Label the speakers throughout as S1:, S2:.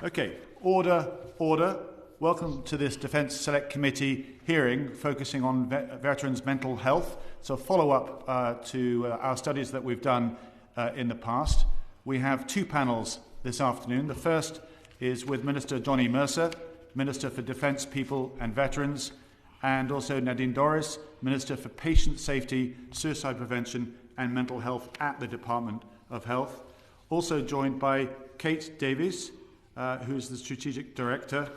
S1: Okay, order. Welcome to this Defence Select Committee hearing focusing on veterans' mental health. So follow-up to our studies that we've done in the past. We have two panels this afternoon. The first is with Minister Johnny Mercer, Minister for Defence, People and Veterans, and also Nadine Dorries, Minister for Patient Safety, Suicide Prevention and Mental Health at the Department of Health. Also joined by Kate Davies, who's the Strategic Director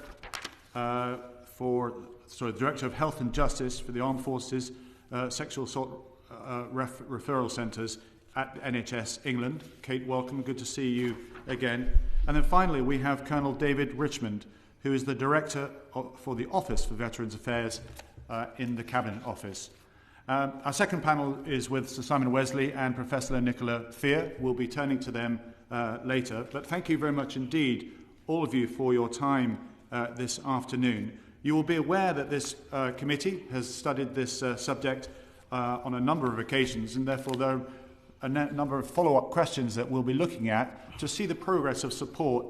S1: Director of Health and Justice for the Armed Forces Sexual Assault Referral Centres at NHS England. Kate, welcome. Good to see you again. And then finally, we have Colonel David Richmond, who is the Director for the Office for Veterans Affairs in the Cabinet Office. Our second panel is with Sir Simon Wesley and Professor Nicola Fear. We'll be turning to them later. But thank you very much indeed, all of you, for your time this afternoon. You will be aware that this committee has studied this subject on a number of occasions, and therefore there are a number of follow-up questions that we'll be looking at to see the progress of support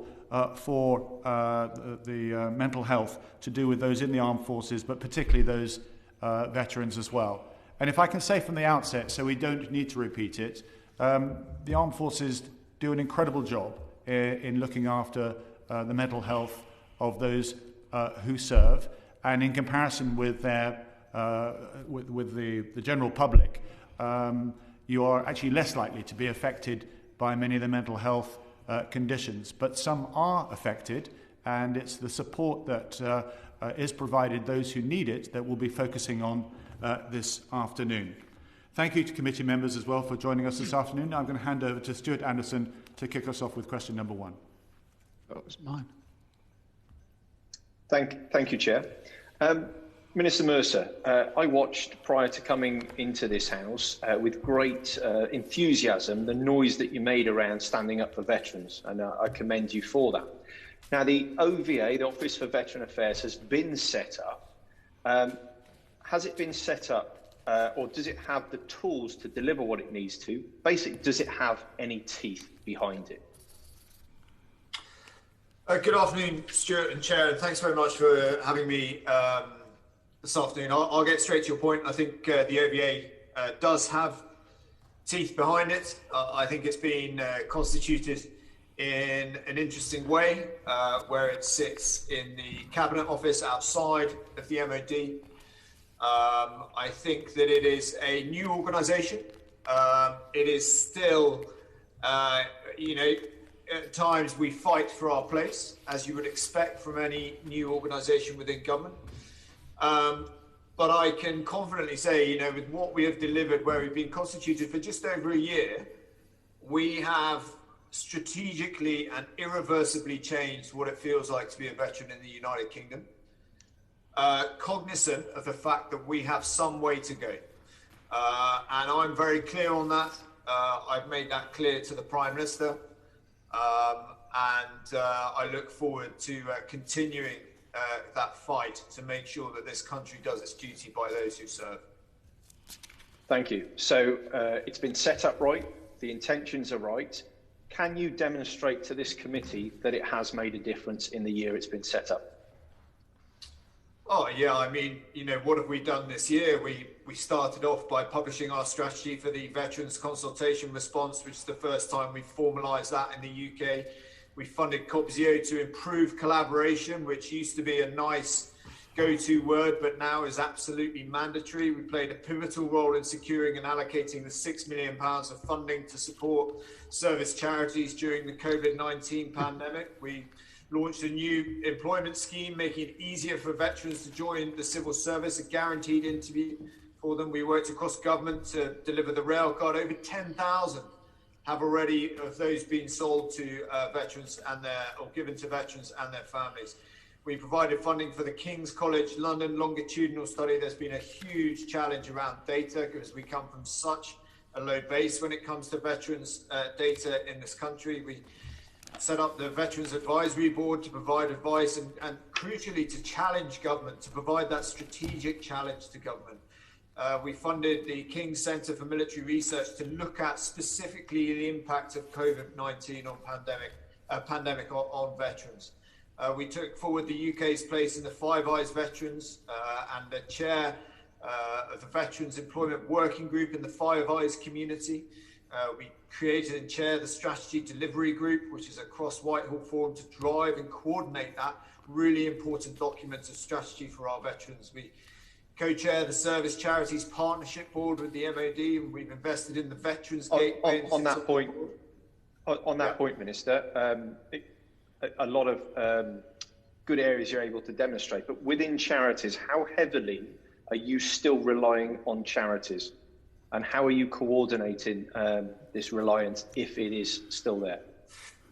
S1: for the mental health to do with those in the armed forces, but particularly those veterans as well. And if I can say from the outset, so we don't need to repeat it, the armed forces do an incredible job in looking after the mental health of those who serve, and in comparison with their with the general public, you are actually less likely to be affected by many of the mental health conditions. But some are affected, and it's the support that is provided those who need it that we'll be focusing on this afternoon. Thank you to committee members as well for joining us this afternoon. Now I'm going to hand over to Stuart Anderson to kick us off with question number one.
S2: That was mine.
S3: Thank you, Chair. Minister Mercer, I watched prior to coming into this House with great enthusiasm the noise that you made around standing up for veterans, and I commend you for that. Now, the OVA, the Office for Veteran Affairs, has been set up. Has it been set up, or does it have the tools to deliver what it needs to? Basically, does it have any teeth behind it?
S4: Good afternoon, Stuart and Chair, and thanks very much for having me this afternoon. I'll get straight to your point. I think the OVA does have teeth behind it. I think it's been constituted in an interesting way, where it sits in the Cabinet Office outside of the MOD. I think that it is a new organisation. It is still, at times we fight for our place, as you would expect from any new organisation within government. But I can confidently say, with what we have delivered, where we've been constituted for just over a year, we have strategically and irreversibly changed what it feels like to be a veteran in the United Kingdom. Cognizant of the fact that we have some way to go. And I'm very clear on that. I've made that clear to the Prime Minister. And I look forward to continuing that fight to make sure that this country does its duty by those who serve.
S3: Thank you. So it's been set up right, the intentions are right. Can you demonstrate to this committee that it has made a difference in the year it's been set up?
S4: Oh, yeah. I mean, what have we done this year? We started off by publishing our strategy for the Veterans Consultation Response, which is the first time we've formalised that in the UK. We funded COPSIO to improve collaboration, which used to be a nice go-to word, but now is absolutely mandatory. We played a pivotal role in securing and allocating the £6 million of funding to support service charities during the COVID-19 pandemic. We launched a new employment scheme, making it easier for veterans to join the civil service, a guaranteed interview for them. We worked across government to deliver the rail card. Over 10,000 have already of those been sold to veterans or given to veterans and their families. We provided funding for the King's College London longitudinal study. There's been a huge challenge around data because we come from such a low base when it comes to veterans data in this country. We set up the Veterans Advisory Board to provide advice and crucially to challenge government, to provide that strategic challenge to government. We funded the King's Centre for Military Research to look at specifically the impact of COVID-19 on pandemic on veterans. We took forward the UK's place in the Five Eyes Veterans and the chair of the Veterans Employment Working Group in the Five Eyes community. We created and chair the Strategy Delivery Group, which is a cross-Whitehall forum to drive and coordinate that really important document of strategy for our veterans. We co-chair the Service Charities Partnership Board with the MOD, and we've invested in the Veterans Gateway.
S3: On that point, Minister, a lot of good areas you're able to demonstrate, but within charities, how heavily are you still relying on charities? And how are you coordinating this reliance if it is still there?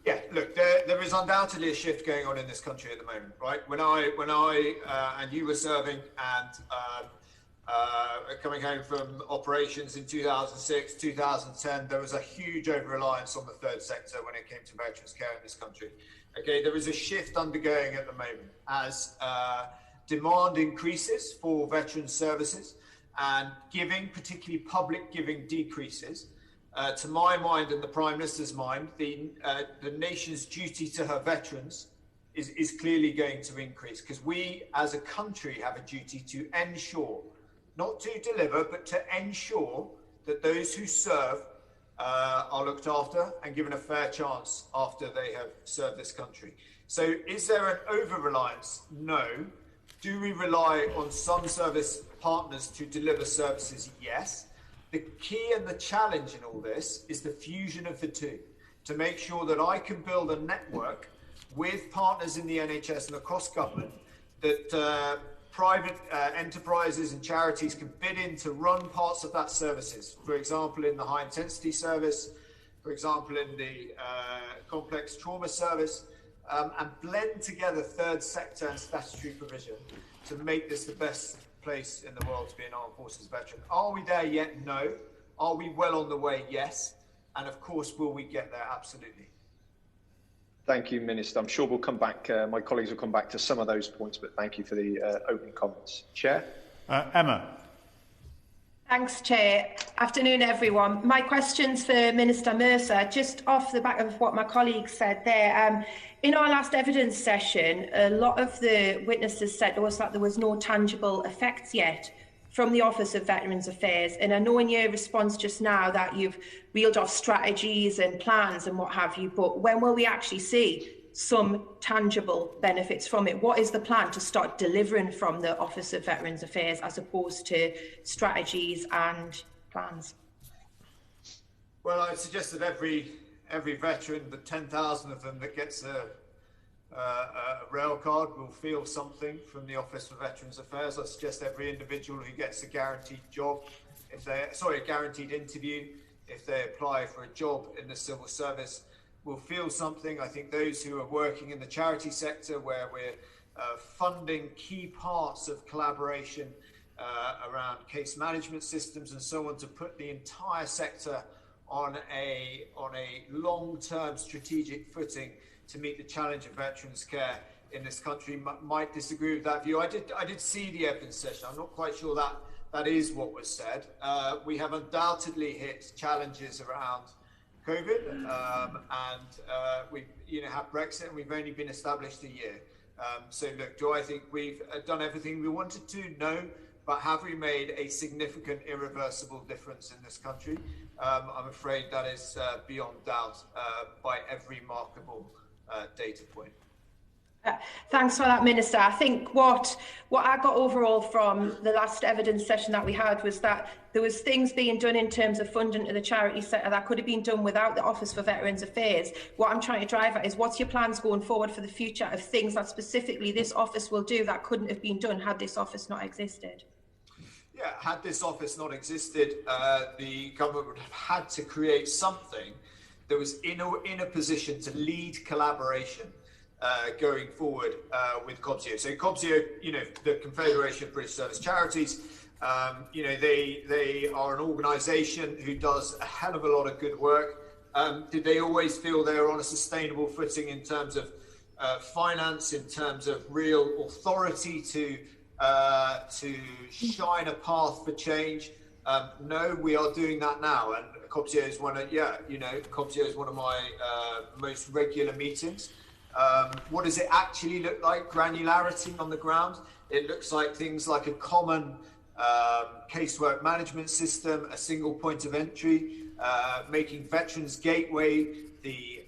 S4: Yeah, look, there is undoubtedly a shift going on in this country at the moment, right? When I and you were serving and coming home from operations in 2006, 2010, there was a huge over-reliance on the third sector when it came to veterans care in this country. Okay, there is a shift undergoing at the moment as demand increases for veteran services and giving, particularly public giving, decreases. To my mind and the Prime Minister's mind, the nation's duty to her veterans is clearly going to increase, because we as a country have a duty to ensure, not to deliver, but to ensure that those who serve are looked after and given a fair chance after they have served this country. So is there an over-reliance? No. Do we rely on some service partners to deliver services? Yes. The key and the challenge in all this is the fusion of the two, to make sure that I can build a network with partners in the NHS and across government that private enterprises and charities can bid in to run parts of that services. For example, in the high intensity service, for example, in the complex trauma service, and blend together third sector and statutory provision to make this the best place in the world to be an armed forces veteran. Are we there yet? No. Are we well on the way? Yes. And of course, will we get there? Absolutely.
S3: Thank you, Minister. I'm sure we'll come back, my colleagues will come back to some of those points, but thank you for the opening comments. Chair?
S1: Emma.
S5: Thanks, Chair. Afternoon, everyone. My question's for Minister Mercer, just off the back of what my colleague said there. In our last evidence session, a lot of the witnesses said to us that there was no tangible effects yet from the Office of Veterans Affairs. And I know in your response just now that you've reeled off strategies and plans and what have you, but when will we actually see some tangible benefits from it? What is the plan to start delivering from the Office of Veterans Affairs as opposed to strategies and plans?
S4: Well, I suggest that every veteran, the 10,000 of them that gets a rail card, will feel something from the Office for Veterans Affairs. I suggest every individual who gets a guaranteed job, a guaranteed interview, if they apply for a job in the civil service, will feel something. I think those who are working in the charity sector, where we're funding key parts of collaboration around case management systems and so on, to put the entire sector on a long-term strategic footing to meet the challenge of veterans care in this country, might disagree with that view. I did see the evidence session. I'm not quite sure that is what was said. We have undoubtedly hit challenges around COVID, and we have Brexit, and we've only been established a year. So look, do I think we've done everything we wanted to? No. But have we made a significant, irreversible difference in this country? I'm afraid that is beyond doubt by every markable data point.
S5: Thanks for that, Minister. I think what I got overall from the last evidence session that we had was that there was things being done in terms of funding to the charity sector that could have been done without the Office for Veterans Affairs. What I'm trying to drive at is, what's your plans going forward for the future of things that specifically this office will do that couldn't have been done had this office not existed?
S4: Yeah, had this office not existed, the government would have had to create something that was in a position to lead collaboration going forward with COBSIO. So COBSIO, the Confederation of British Service Charities, they are an organisation who does a hell of a lot of good work. Did they always feel they were on a sustainable footing in terms of finance, in terms of real authority to shine a path for change? No, we are doing that now, and COBSIO is one of my most regular meetings. What does it actually look like? Granularity on the ground. It looks like things like a common casework management system, a single point of entry, making Veterans Gateway the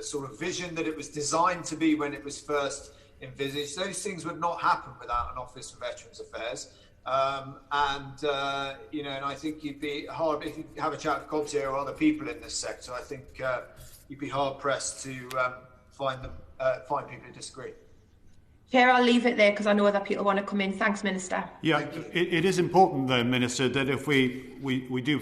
S4: sort of vision that it was designed to be when it was first envisaged. Those things would not happen without an Office for Veterans Affairs. You know, and I think you'd be hard, if you have a chat with COBSEO or other people in this sector, I think you'd be hard pressed to find people who disagree.
S5: Chair, I'll leave it there because I know other people want to come in. Thanks, Minister.
S1: Yeah, it is important though, Minister, that if we do,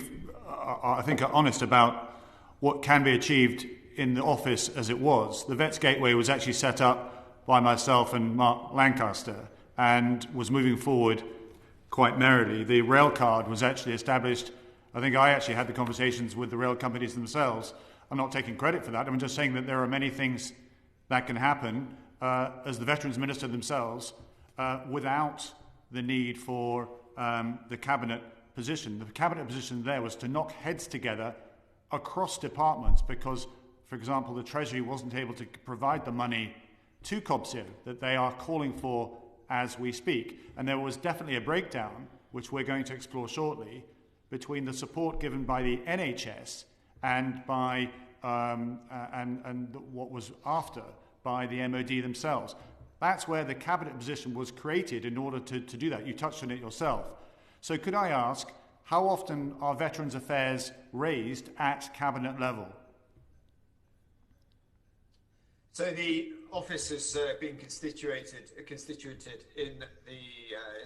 S1: I think, are honest about what can be achieved in the office as it was. The Vets Gateway was actually set up by myself and Mark Lancaster and was moving forward quite merrily. The rail card was actually established. I think I actually had the conversations with the rail companies themselves. I'm not taking credit for that. I'm just saying that there are many things that can happen as the Veterans Minister themselves without the need for the Cabinet position. The Cabinet position there was to knock heads together across departments because, for example, the Treasury wasn't able to provide the money to COBSEO that they are calling for as we speak. And there was definitely a breakdown, which we're going to explore shortly, between the support given by the NHS and by and what was after by the MOD themselves. That's where the Cabinet position was created in order to do that. You touched on it yourself. So could I ask, how often are Veterans Affairs raised at Cabinet level?
S4: So the office has been constituted in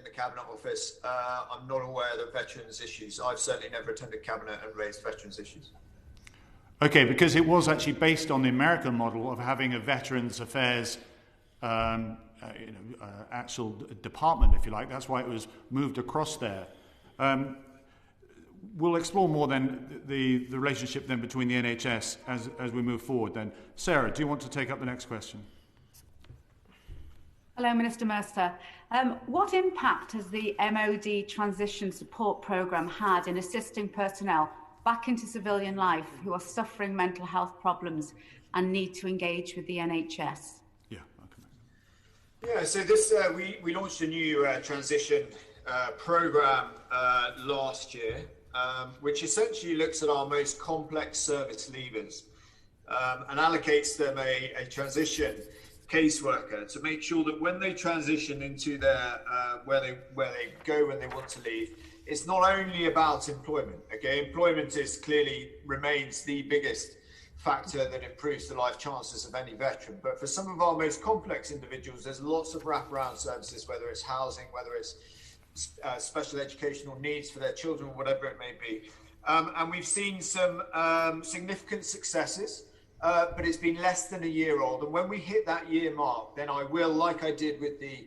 S4: the Cabinet Office. I'm not aware of veterans issues. I've certainly never attended Cabinet and raised veterans issues.
S1: Okay, because it was actually based on the American model of having a Veterans Affairs actual department, if you like. That's why it was moved across there. We'll explore more then the relationship then between the NHS as we move forward then. Sarah, do you want to take up the next question?
S6: Hello, Minister Mercer. What impact has the MOD Transition Support Programme had in assisting personnel back into civilian life who are suffering mental health problems and need to engage with the NHS?
S1: Yeah, I'll come back.
S4: Yeah, so this we launched a new transition programme last year, which essentially looks at our most complex service leavers and allocates them a transition caseworker to make sure that when they transition into their where they go when they want to leave, it's not only about employment. Okay, employment remains the biggest factor that improves the life chances of any veteran. But for some of our most complex individuals, there's lots of wraparound services, whether it's housing, whether it's special educational needs for their children, or whatever it may be. And we've seen some significant successes, but it's been less than a year old. And when we hit that year mark, then I will, like I did with the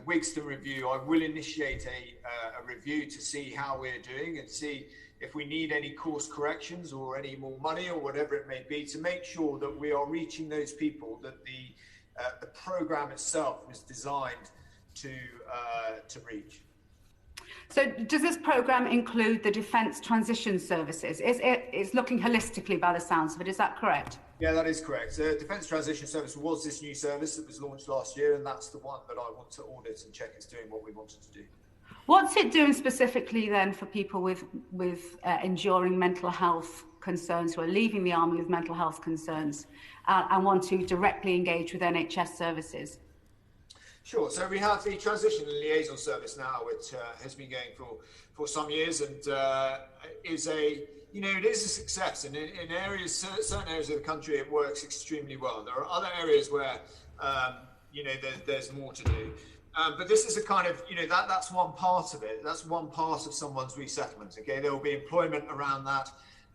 S4: Wigston review, I will initiate a review to see how we're doing and see if we need any course corrections or any more money or whatever it may be, to make sure that we are reaching those people that the program itself was designed to reach.
S6: So does this programme include the Defence Transition Services? It's looking holistically by the sounds of it, is that correct?
S4: Yeah, that is correct. The Defence Transition Service was this new service that was launched last year, and that's the one that I want to audit and check it's doing what we wanted to do.
S6: What's it doing specifically then for people with enduring mental health concerns, who are leaving the army with mental health concerns and want to directly engage with NHS services?
S4: Sure. So we have the Transition and Liaison Service now, which has been going for some years, and is it is a success. And in certain areas of the country, it works extremely well. There are other areas where there's more to do. But this is a kind of that's one part of it. That's one part of someone's resettlement. Okay, there will be employment around that,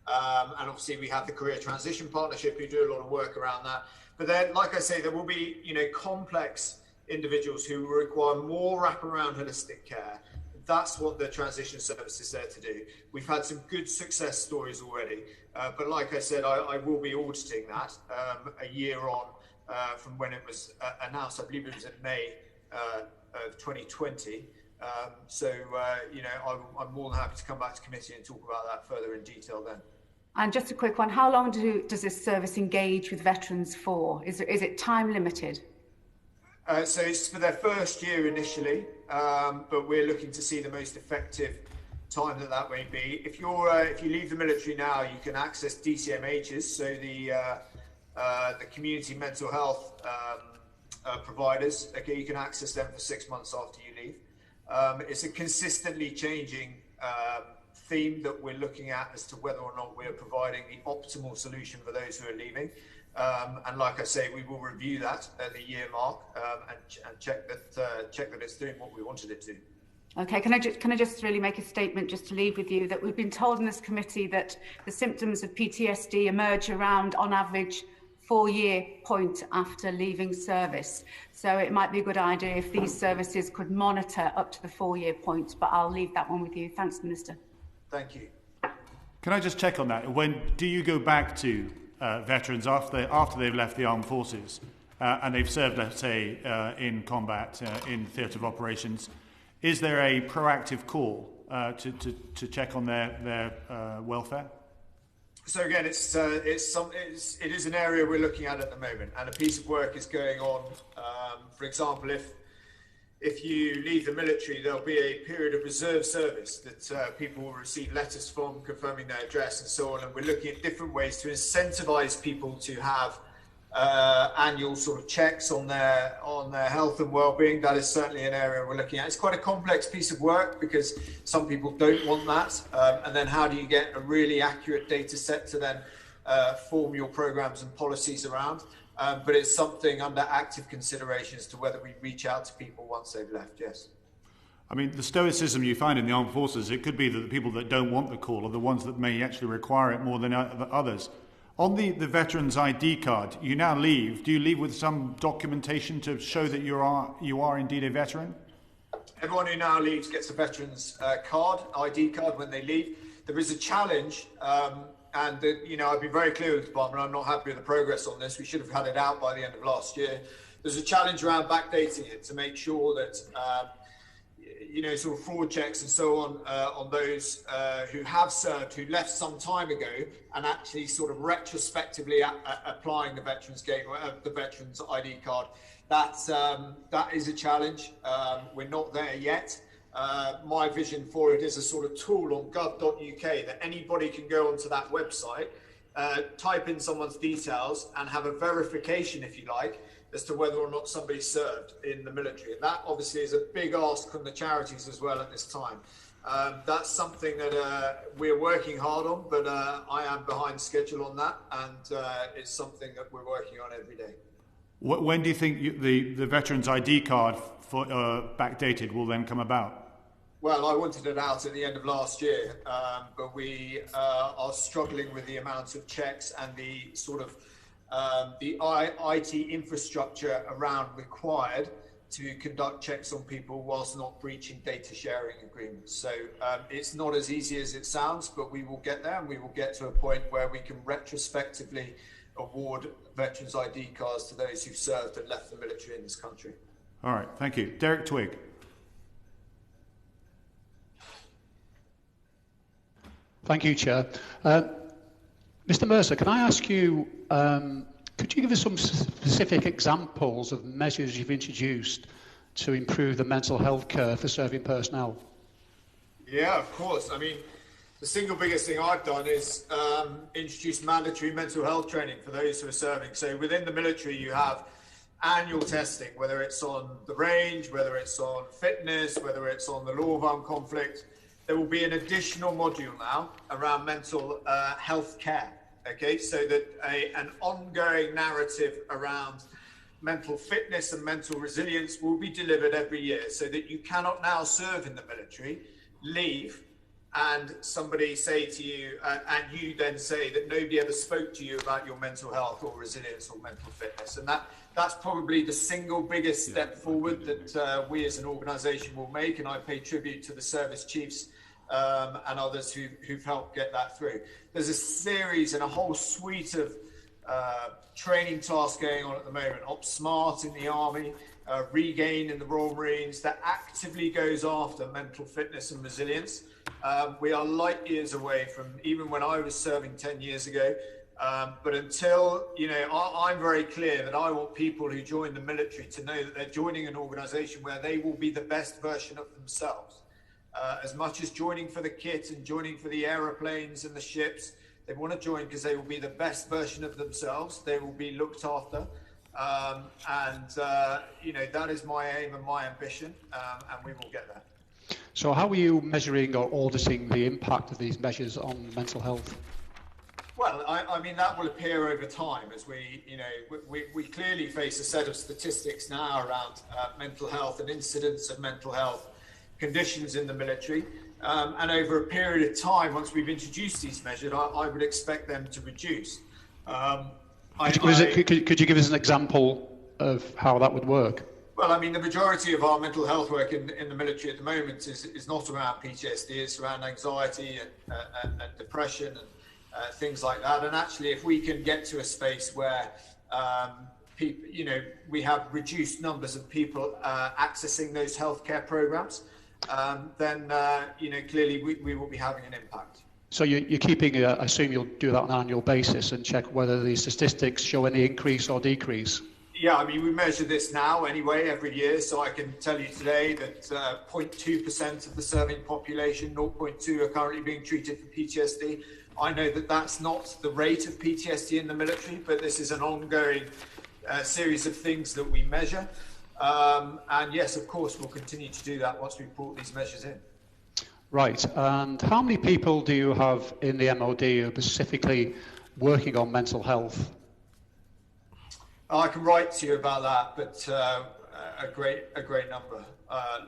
S4: and obviously we have the Career Transition Partnership who do a lot of work around that. But then, like I say, there will be complex individuals who require more wraparound holistic care. That's what the transition service is there to do. We've had some good success stories already, but like I said, I will be auditing that a year on from when it was announced. I believe it was in May of 2020. I'm more than happy to come back to committee and talk about that further in detail then.
S6: And just a quick one, how long does this service engage with veterans for? Is it time limited?
S4: So it's for their first year initially, but we're looking to see the most effective time that may be. If you leave the military now, you can access DCMHs, so the community mental health providers. Okay, you can access them for 6 months after you leave. It's a consistently changing theme that we're looking at as to whether or not we're providing the optimal solution for those who are leaving. And like I say, we will review that at the year mark and check that it's doing what we wanted it to.
S6: Okay, can I just really make a statement just to leave with you that we've been told in this committee that the symptoms of PTSD emerge around, on average, 4-year point after leaving service. So it might be a good idea if these services could monitor up to the 4-year point, but I'll leave that one with you. Thanks, Minister.
S4: Thank you.
S1: Can I just check on that? When do you go back to veterans after they've left the armed forces and they've served, let's say, in combat, in theatre of operations? Is there a proactive call to check on their welfare?
S4: So again, it is an area we're looking at the moment, and a piece of work is going on. For example, if you leave the military, there'll be a period of reserve service that people will receive letters from confirming their address and so on. And we're looking at different ways to incentivize people to have annual sort of checks on their health and well-being. That is certainly an area we're looking at. It's quite a complex piece of work because some people don't want that. And then how do you get a really accurate data set to then form your programs and policies around? But it's something under active consideration as to whether we reach out to people once they've left, yes.
S1: I mean, the stoicism you find in the armed forces, it could be that the people that don't want the call are the ones that may actually require it more than others. On the veteran's ID card, you now leave. Do you leave with some documentation to show that you are indeed a veteran?
S4: Everyone who now leaves gets a veteran's ID card when they leave. There is a challenge, and I've been very clear with the department. I'm not happy with the progress on this. We should have had it out by the end of last year. There's a challenge around backdating it to make sure that sort of fraud checks and so on those who have served, who left some time ago, and actually sort of retrospectively applying the veterans ID card. That is a challenge. We're not there yet. My vision for it is a sort of tool on gov.uk that anybody can go onto that website, type in someone's details and have a verification, if you like, as to whether or not somebody served in the military. And that obviously is a big ask from the charities as well at this time. That's something that we're working hard on, but I am behind schedule on that, and it's something that we're working on every day.
S1: When do you think the veteran's ID card for backdated will then come about?
S4: Well, I wanted it out at the end of last year, but we are struggling with the amount of checks and the sort of the IT infrastructure around required to conduct checks on people whilst not breaching data sharing agreements. So it's not as easy as it sounds, but we will get there, and we will get to a point where we can retrospectively award veterans ID cards to those who've served and left the military in this country.
S1: All right, thank you. Derek Twigg.
S2: Thank you, Chair. Mr. Mercer, can I ask you, could you give us some specific examples of measures you've introduced to improve the mental health care for serving personnel?
S4: Yeah, of course. I mean, the single biggest thing I've done is introduce mandatory mental health training for those who are serving. So within the military, you have annual testing, whether it's on the range, whether it's on fitness, whether it's on the law of armed conflict. There will be an additional module now around mental health care. Okay, so that an ongoing narrative around mental fitness and mental resilience will be delivered every year, so that you cannot now serve in the military, leave, and somebody say to you, and you then say that nobody ever spoke to you about your mental health or resilience or mental fitness. And that's probably the single biggest step forward that we as an organisation will make, and I pay tribute to the service chiefs and others who've helped get that through. There's a series and a whole suite of training tasks going on at the moment, Ops Smart in the Army, Regain in the Royal Marines, that actively goes after mental fitness and resilience. We are light years away from even when I was serving 10 years ago. But until, I'm very clear that I want people who join the military to know that they're joining an organization where they will be the best version of themselves. As much as joining for the kit and joining for the aeroplanes and the ships, they want to join because they will be the best version of themselves. They will be looked after. That is my aim and my ambition, and we will get there.
S2: So how are you measuring or auditing the impact of these measures on mental health?
S4: Well, I mean, that will appear over time as we clearly face a set of statistics now around mental health and incidents of mental health conditions in the military. And over a period of time, once we've introduced these measures, I would expect them to reduce.
S2: Could you give us an example of how that would work?
S4: Well, I mean, the majority of our mental health work in the military at the moment is not around PTSD, it's around anxiety and depression and things like that. And actually, if we can get to a space where we have reduced numbers of people accessing those healthcare programs, then clearly we will be having an impact.
S2: So you're keeping, I assume you'll do that on an annual basis and check whether the statistics show any increase or decrease?
S4: Yeah, I mean, we measure this now anyway, every year. So I can tell you today that 0.2% of the serving population, 0.2 are currently being treated for PTSD. I know that that's not the rate of PTSD in the military, but this is an ongoing series of things that we measure. And yes, of course, we'll continue to do that once we've brought these measures in.
S2: Right. And how many people do you have in the MOD who are specifically working on mental health?
S4: I can write to you about that, but a great number,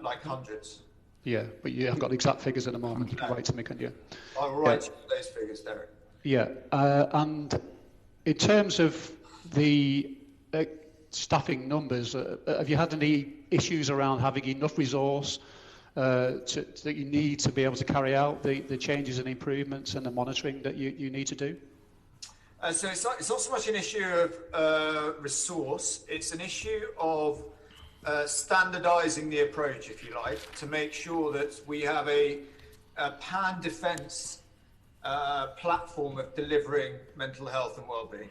S4: like hundreds.
S2: Yeah, but you haven't got the exact figures at the moment. You can write to me, can you?
S4: I'll write to you those figures, Derek.
S2: Yeah, and in terms of the staffing numbers, have you had any issues around having enough resource that you need to be able to carry out the changes and improvements and the monitoring that you need to do?
S4: So it's not so much an issue of resource, it's an issue of standardizing the approach, if you like, to make sure that we have a pan-defense platform of delivering mental health and well-being.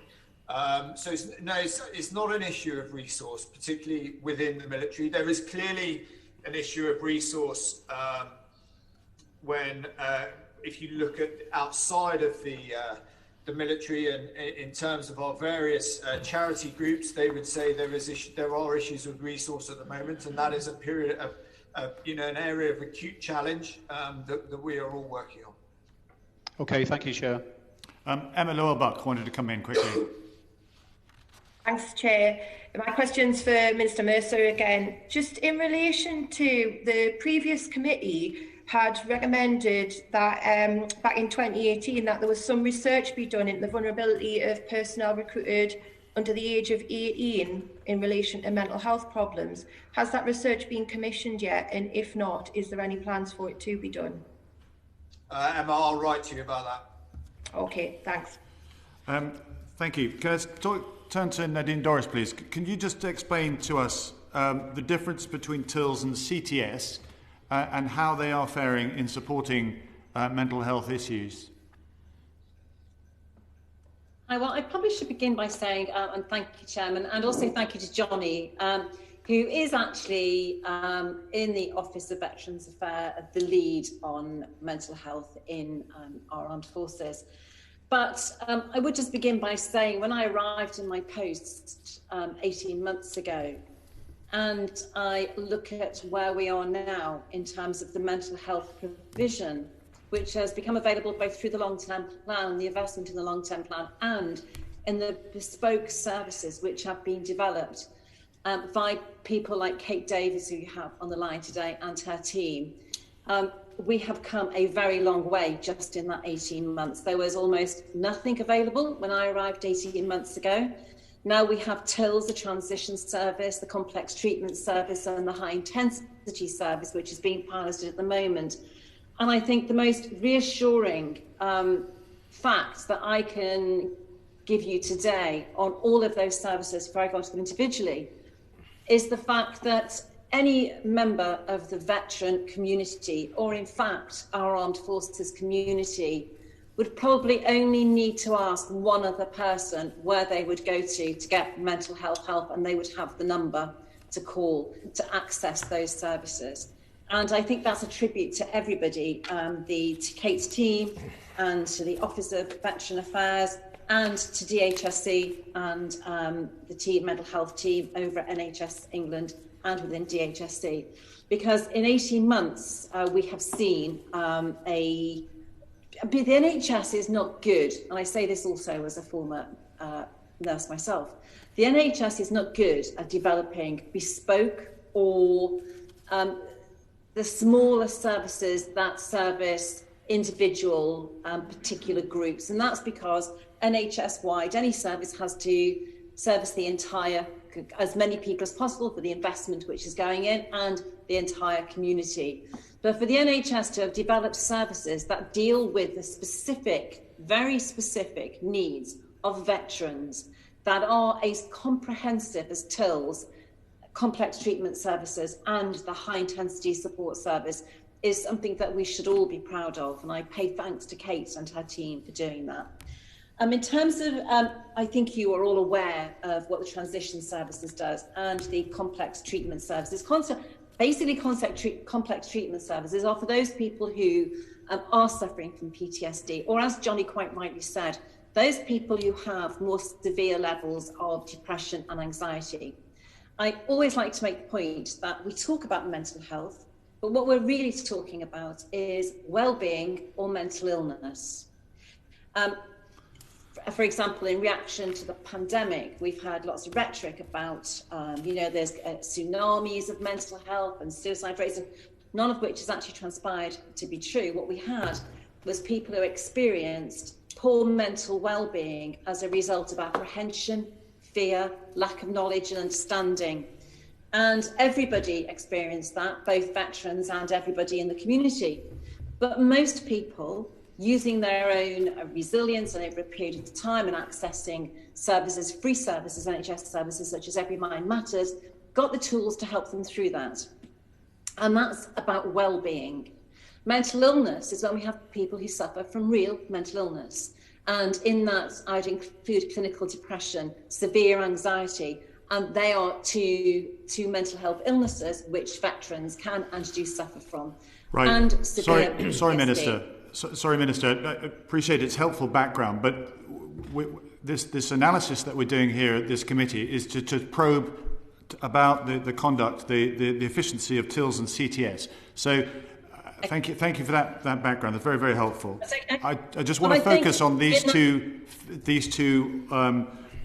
S4: So it's not an issue of resource, particularly within the military. There is clearly an issue of resource when, if you look at outside of the military and in terms of our various charity groups, they would say there are issues with resource at the moment, and that is a period of an area of acute challenge that we are all working on.
S2: Okay, thank you, Chair.
S1: Emma Lowerbuck wanted to come in quickly.
S5: Thanks, Chair. My question's for Minister Mercer again. Just in relation to the previous committee had recommended that back in 2018 that there was some research be done into the vulnerability of personnel recruited under the age of 18 in relation to mental health problems. Has that research been commissioned yet? And if not, is there any plans for it to be done?
S4: Emma, I'll write to you about that.
S5: Okay, thanks.
S1: Thank you. Can I turn to Nadine Dorris, please? Can you just explain to us the difference between TILS and CTS and how they are faring in supporting mental health issues?
S7: Well, I probably should begin by saying, and thank you, Chairman, and also thank you to Johnny, who is actually in the Office of Veterans Affairs, the lead on mental health in our armed forces. But I would just begin by saying, when I arrived in my post 18 months ago, and I look at where we are now in terms of the mental health provision, which has become available both through the long-term plan, the investment in the long-term plan, and in the bespoke services which have been developed by people like Kate Davies, who you have on the line today, and her team. We have come a very long way just in that 18 months. There was almost nothing available when I arrived 18 months ago. Now we have TILS, the transition service, the complex treatment service, and the high intensity service, which is being piloted at the moment. And I think the most reassuring fact that I can give you today on all of those services before I go to them individually is the fact that any member of the veteran community, or in fact our armed forces community, would probably only need to ask one other person where they would go to get mental health help, and they would have the number to call to access those services. And I think that's a tribute to everybody, to Kate's team and to the Office of Veteran Affairs and to DHSC and the mental health team over at NHS England and within DHSC. Because in 18 months, we have seen the NHS is not good, and I say this also as a former nurse myself. The NHS is not good at developing bespoke or the smaller services that service individual particular groups, and that's because NHS-wide, any service has to service the entire, as many people as possible for the investment which is going in and the entire community. But for the NHS to have developed services that deal with the specific, very specific needs of veterans that are as comprehensive as TILs, complex treatment services, and the high intensity support service is something that we should all be proud of. And I pay thanks to Kate and her team for doing that. In terms of, I think you are all aware of what the transition services does and the complex treatment services. Basically, complex treatment services are for those people who are suffering from PTSD, or as Johnny quite rightly said, those people who have more severe levels of depression and anxiety. I always like to make the point that we talk about mental health, but what we're really talking about is well-being or mental illness. For example, in reaction to the pandemic, we've had lots of rhetoric about, there's tsunamis of mental health and suicide rates, none of which has actually transpired to be true. What we had was people who experienced poor mental well-being as a result of apprehension, fear, lack of knowledge and understanding. And everybody experienced that, both veterans and everybody in the community. But most people, using their own resilience and over a period of time and accessing services, free services, NHS services such as Every Mind Matters, got the tools to help them through that. And that's about well-being. Mental illness is when we have people who suffer from real mental illness. And in that, I'd include clinical depression, severe anxiety, and they are two mental health illnesses which veterans can and do suffer from.
S1: Right.
S7: And
S1: Sorry, Minister. Sorry, Minister. I appreciate its helpful background, but this analysis that we're doing here at this committee is to probe about the conduct, the efficiency of TILs and CTS. So thank you for that background. That's very, very helpful. I just want to focus on these two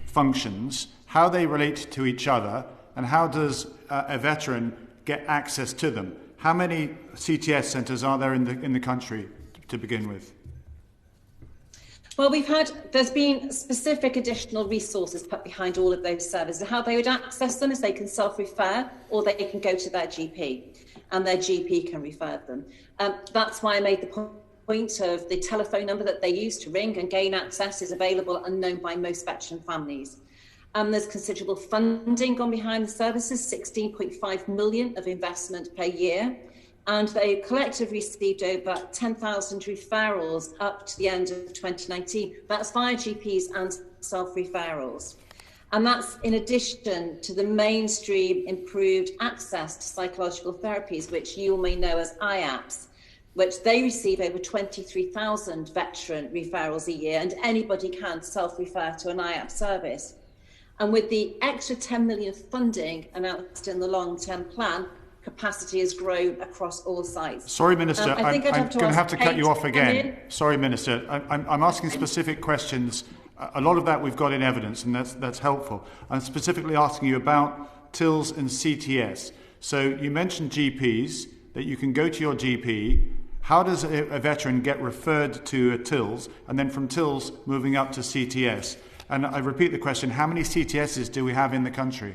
S1: functions, how they relate to each other, and how does a veteran get access to them? How many CTS centres are there in the country to begin with?
S7: Well, there's been specific additional resources put behind all of those services. How they would access them is they can self-refer or they can go to their GP and their GP can refer them. That's why I made the point of the telephone number that they use to ring and gain access is available and known by most veteran families. There's considerable funding gone behind the services, 16.5 million of investment per year. And they collectively received over 10,000 referrals up to the end of 2019. That's via GPs and self-referrals. And that's in addition to the mainstream improved access to psychological therapies, which you may know as IAPS, which they receive over 23,000 veteran referrals a year, and anybody can self-refer to an IAPS service. And with the extra 10 million funding announced in the long-term plan, capacity has grown across all sites.
S1: Sorry, Minister, I'm going to have to cut you off again. Sorry, Minister, I'm asking specific questions. A lot of that we've got in evidence, and that's helpful. I'm specifically asking you about TILs and CTS. So you mentioned GPs, that you can go to your GP. How does a veteran get referred to a TILs, and then from TILs moving up to CTS? And I repeat the question, how many CTSs do we have in the country?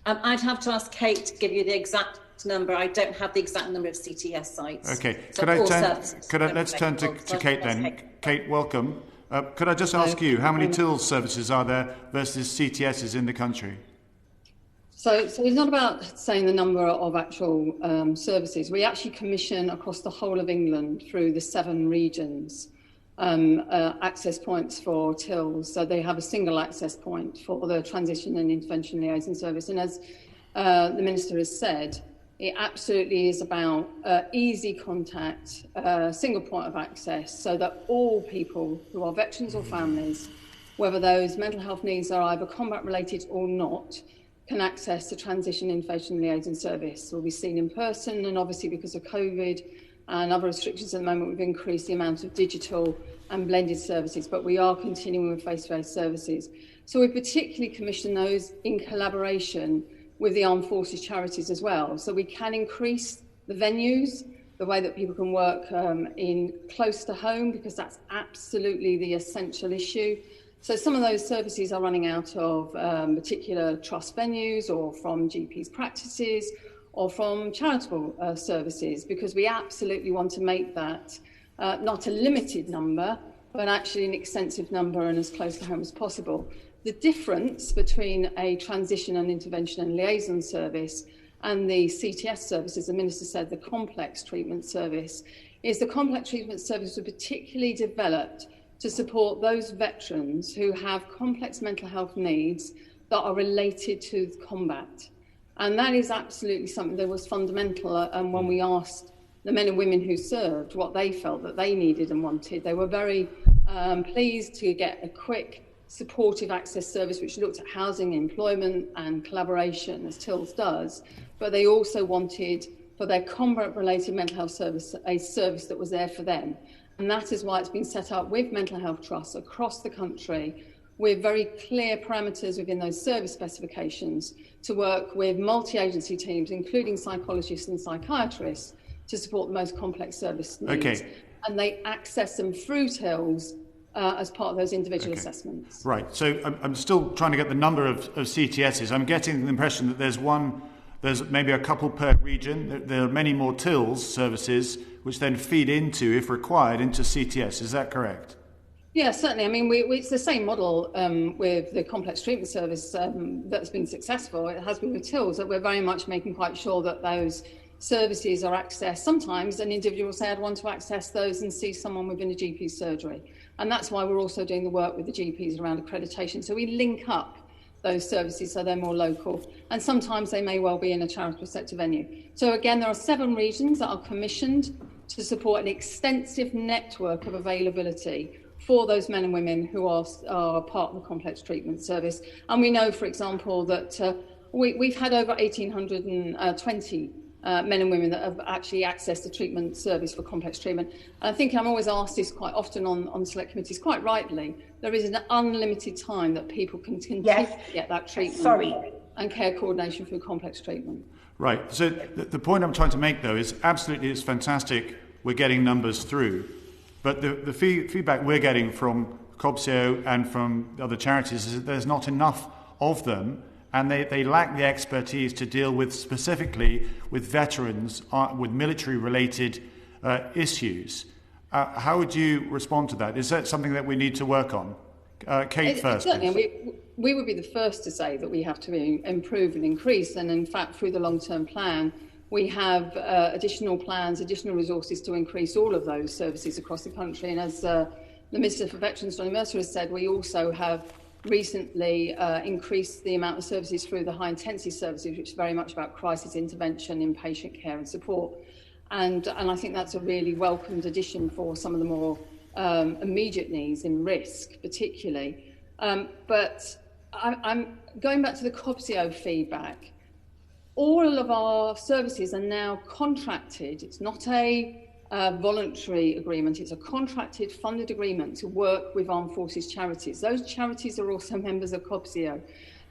S7: I'd have to ask Kate to give you the exact number. I don't have the exact number of CTS sites.
S1: Okay,
S7: So
S1: let's turn to Kate then. Kate, welcome. Could I just ask you, how many TILS services are there versus CTSs in the country?
S8: So it's not about saying the number of actual services. We actually commission across the whole of England through the 7 regions access points for TILS. So they have a single access point for the Transition and Intervention Liaison Service. And as the Minister has said, it absolutely is about easy contact, single point of access, so that all people who are veterans or families, whether those mental health needs are either combat related or not, can access the Transition Intervention Liaison Service. Will be seen in person, and obviously because of COVID and other restrictions at the moment, we've increased the amount of digital and blended services, but we are continuing with face-to-face services. So we particularly commission those in collaboration with the Armed Forces charities as well. So we can increase the venues, the way that people can work in close to home, because that's absolutely the essential issue. So some of those services are running out of particular trust venues or from GPs' practices or from charitable services, because we absolutely want to make that not a limited number, but actually an extensive number and as close to home as possible. The difference between a transition and intervention and liaison service and the CTS service, as the Minister said, the complex treatment service, is the complex treatment service was particularly developed to support those veterans who have complex mental health needs that are related to combat. And that is absolutely something that was fundamental. And when we asked the men and women who served what they felt that they needed and wanted, they were very pleased to get a quick, supportive access service which looked at housing, employment and collaboration, as TILS does, but they also wanted for their combat-related mental health service a service that was there for them. And that is why it's been set up with mental health trusts across the country with very clear parameters within those service specifications to work with multi-agency teams, including psychologists and psychiatrists, to support the most complex service needs.
S1: Okay.
S8: And they access them through TILS as part of those individual assessments.
S1: Right. So I'm still trying to get the number of CTSs. I'm getting the impression that there's maybe a couple per region. There are many more TILS services which then feed into, if required, into CTS. Is that correct?
S8: Yeah, certainly. I mean, it's the same model with the complex treatment service that's been successful. It has been with TILS, that we're very much making quite sure that those services are accessed. Sometimes an individual will say, I'd want to access those and see someone within a GP surgery. And that's why we're also doing the work with the GPs around accreditation. So we link up those services so they're more local. And sometimes they may well be in a charitable sector venue. So again, there are 7 regions that are commissioned to support an extensive network of availability for those men and women who are part of the complex treatment service. And we know, for example, that we've had over 1,820 men and women that have actually accessed the treatment service for complex treatment. And I think I'm always asked this quite often on select committees, quite rightly, there is an unlimited time that people can continue to get that treatment and care coordination through complex treatment. Right.
S1: So the point I'm trying to make, though, is absolutely it's fantastic we're getting numbers through, but the feedback we're getting from COBSEO and from other charities is that there's not enough of them, and they lack the expertise to deal with specifically with veterans with military-related issues. How would you respond to that? Is that something that we need to work on? Kate first.
S8: Certainly, we would be the first to say that we have to improve and increase, and in fact, through the long-term plan, we have additional plans, additional resources to increase all of those services across the country. And as the Minister for Veterans, Johnny Mercer, has said, we also have recently increased the amount of services through the high-intensity services, which is very much about crisis intervention, inpatient care and support. And I think that's a really welcomed addition for some of the more immediate needs in risk, particularly. But I'm going back to the COBSEO feedback. All of our services are now contracted. It's not a voluntary agreement. It's a contracted, funded agreement to work with Armed Forces charities. Those charities are also members of COBSEO.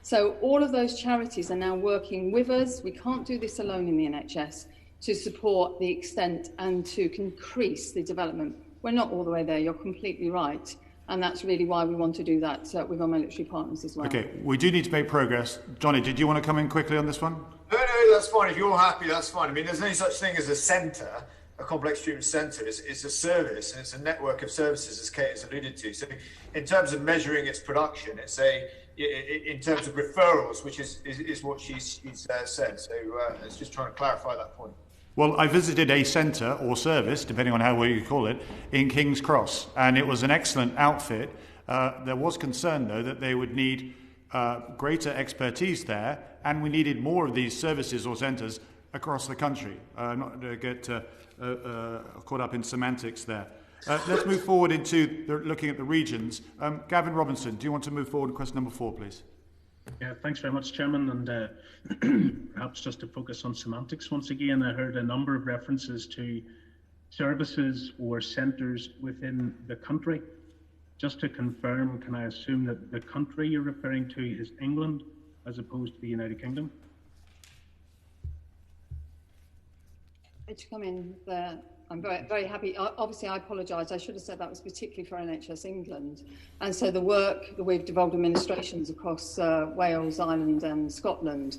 S8: So all of those charities are now working with us. We can't do this alone in the NHS to support the extent and to increase the development. We're not all the way there. You're completely right. And that's really why we want to do that with our military partners as well.
S1: Okay, we do need to make progress. Johnny, did you want to come in quickly on this one?
S4: No, that's fine. If you're happy, that's fine. I mean, there's no such thing as a centre. a complex treatment centre is a service, and it's a network of services, as Kate has alluded to. So in terms of measuring its production, it's in terms of referrals, which is what she's said. So it's just trying to clarify that point.
S1: Well, I visited a centre or service, depending on how you call it, in King's Cross, and it was an excellent outfit. There was concern, though, that they would need greater expertise there, and we needed more of these services or centres across the country. Not to get caught up in semantics there. Let's move forward into looking at the regions. Gavin Robinson, do you want to move forward to question number 4, please?
S9: Yeah, thanks very much, Chairman. And perhaps just to focus on semantics once again, I heard a number of references to services or centres within the country. Just to confirm, can I assume that the country you're referring to is England as opposed to the United Kingdom?
S8: To come in there, I'm very happy. Obviously, I apologise. I should have said that was particularly for NHS England. And so the work that we've devolved administrations across Wales, Ireland and Scotland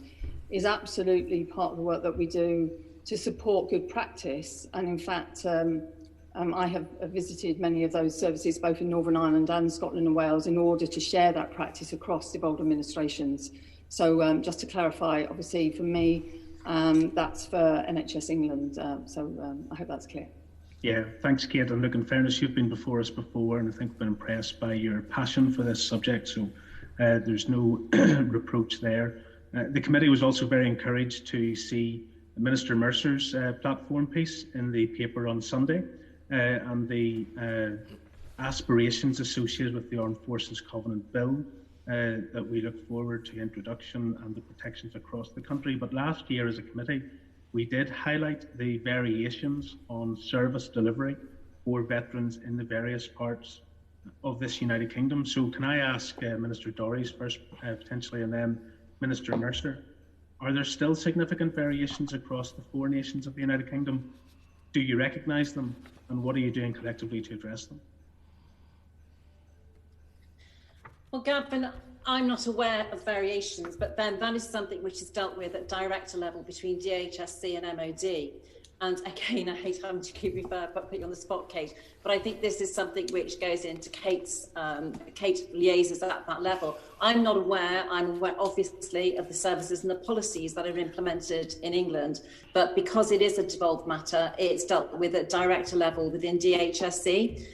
S8: is absolutely part of the work that we do to support good practice. And in fact, I have visited many of those services, both in Northern Ireland and Scotland and Wales, in order to share that practice across devolved administrations. So just to clarify, obviously for me, that's for NHS England, I hope that's clear.
S9: Yeah, thanks, Kate. And look, in fairness, you've been before us before, and I think we've been impressed by your passion for this subject, so there's no reproach there. The committee was also very encouraged to see Minister Mercer's platform piece in the paper on Sunday, and the aspirations associated with the Armed Forces Covenant Bill that we look forward to introduction and the protections across the country. But last year as a committee, we did highlight the variations on service delivery for veterans in the various parts of this United Kingdom. So can I ask Minister Dorries first, potentially, and then Minister Mercer, are there still significant variations across the 4 nations of the United Kingdom? Do you recognise them, and what are you doing collectively to address them?
S7: Well, Gavin, I'm not aware of variations, but then that is something which is dealt with at director level between DHSC and MOD. And again, I hate having to keep put you on the spot, Kate, but I think this is something which goes into Kate liaises at that level. I'm aware obviously of the services and the policies that are implemented in England, but because it is a devolved matter, it's dealt with at director level within DHSC.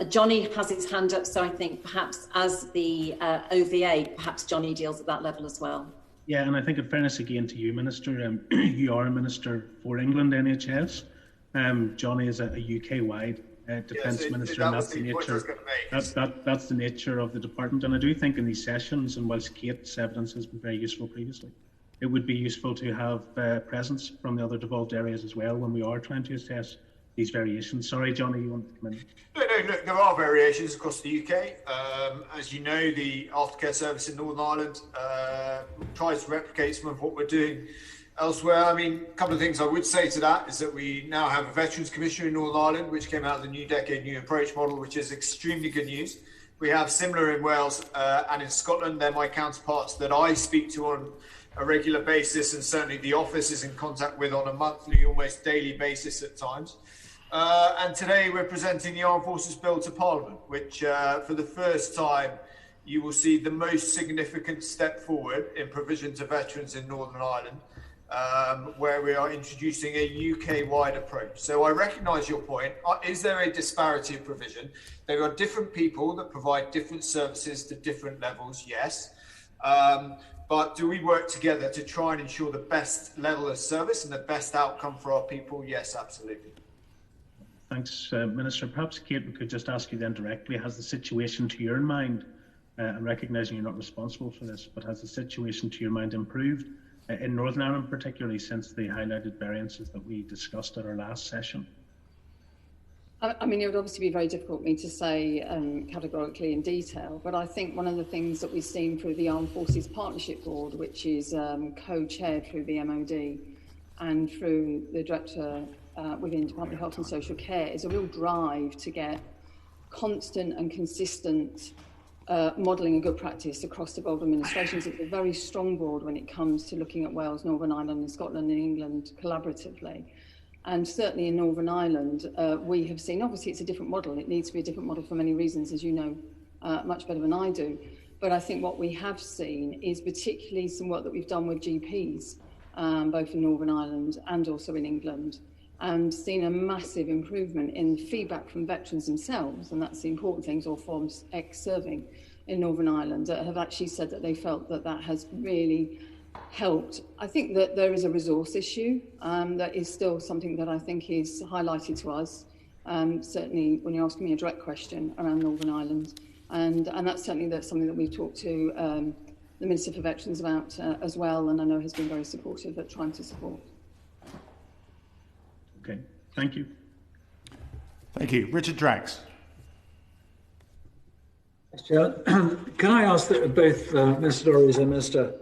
S7: Johnny has his hand up, so I think perhaps as the OVA, perhaps Johnny deals at that level as well.
S9: Yeah, and I think in fairness again to you, Minister, you are a Minister for England NHS. Johnny is a UK-wide Defence Minister, and that's the nature. That's the nature of the department. And I do think in these sessions, and whilst Kate's evidence has been very useful previously, it would be useful to have presence from the other devolved areas as well when we are trying to assess these variations. Sorry, Johnny, you wanted to come in?
S4: No, look, there are variations across the UK. As you know, the aftercare service in Northern Ireland tries to replicate some of what we're doing elsewhere. I mean, a couple of things I would say to that is that we now have a Veterans Commission in Northern Ireland, which came out of the New Decade New Approach model, which is extremely good news. We have similar in Wales and in Scotland. They're my counterparts that I speak to on a regular basis, and certainly the office is in contact with on a monthly, almost daily basis at times. And today we're presenting the Armed Forces Bill to Parliament, which for the first time you will see the most significant step forward in provision to veterans in Northern Ireland, where we are introducing a UK-wide approach. So I recognise your point. Is there a disparity of provision? There are different people that provide different services to different levels, yes. But do we work together to try and ensure the best level of service and the best outcome for our people? Yes, absolutely.
S9: Thanks, Minister. Perhaps, Kate, we could just ask you then directly, has the situation to your mind, and recognising you're not responsible for this, but has the situation to your mind improved in Northern Ireland, particularly since the highlighted variances that we discussed at our last session?
S8: I mean, it would obviously be very difficult for me to say categorically in detail, but I think one of the things that we've seen through the Armed Forces Partnership Board, which is co-chaired through the MOD and through the Director within Department of Health and Social Care, is a real drive to get constant and consistent modelling and good practice across devolved administrations. It's a very strong board when it comes to looking at Wales, Northern Ireland and Scotland and England collaboratively. And certainly in Northern Ireland, we have seen, obviously it's a different model. It needs to be a different model for many reasons, as you know much better than I do. But I think what we have seen is particularly some work that we've done with GPs, both in Northern Ireland and also in England, and seen a massive improvement in feedback from veterans themselves, and that's the important things, or forms ex-serving in Northern Ireland, that have actually said that they felt that that has really helped. I think that there is a resource issue that is still something that I think is highlighted to us, certainly when you're asking me a direct question around Northern Ireland, and that's something that we've talked to the Minister for Veterans about as well, and I know has been very supportive at trying to support.
S9: Okay, thank you.
S1: Thank you. Richard Drax.
S10: Chair. Can I ask that both Minister Dorries and Minister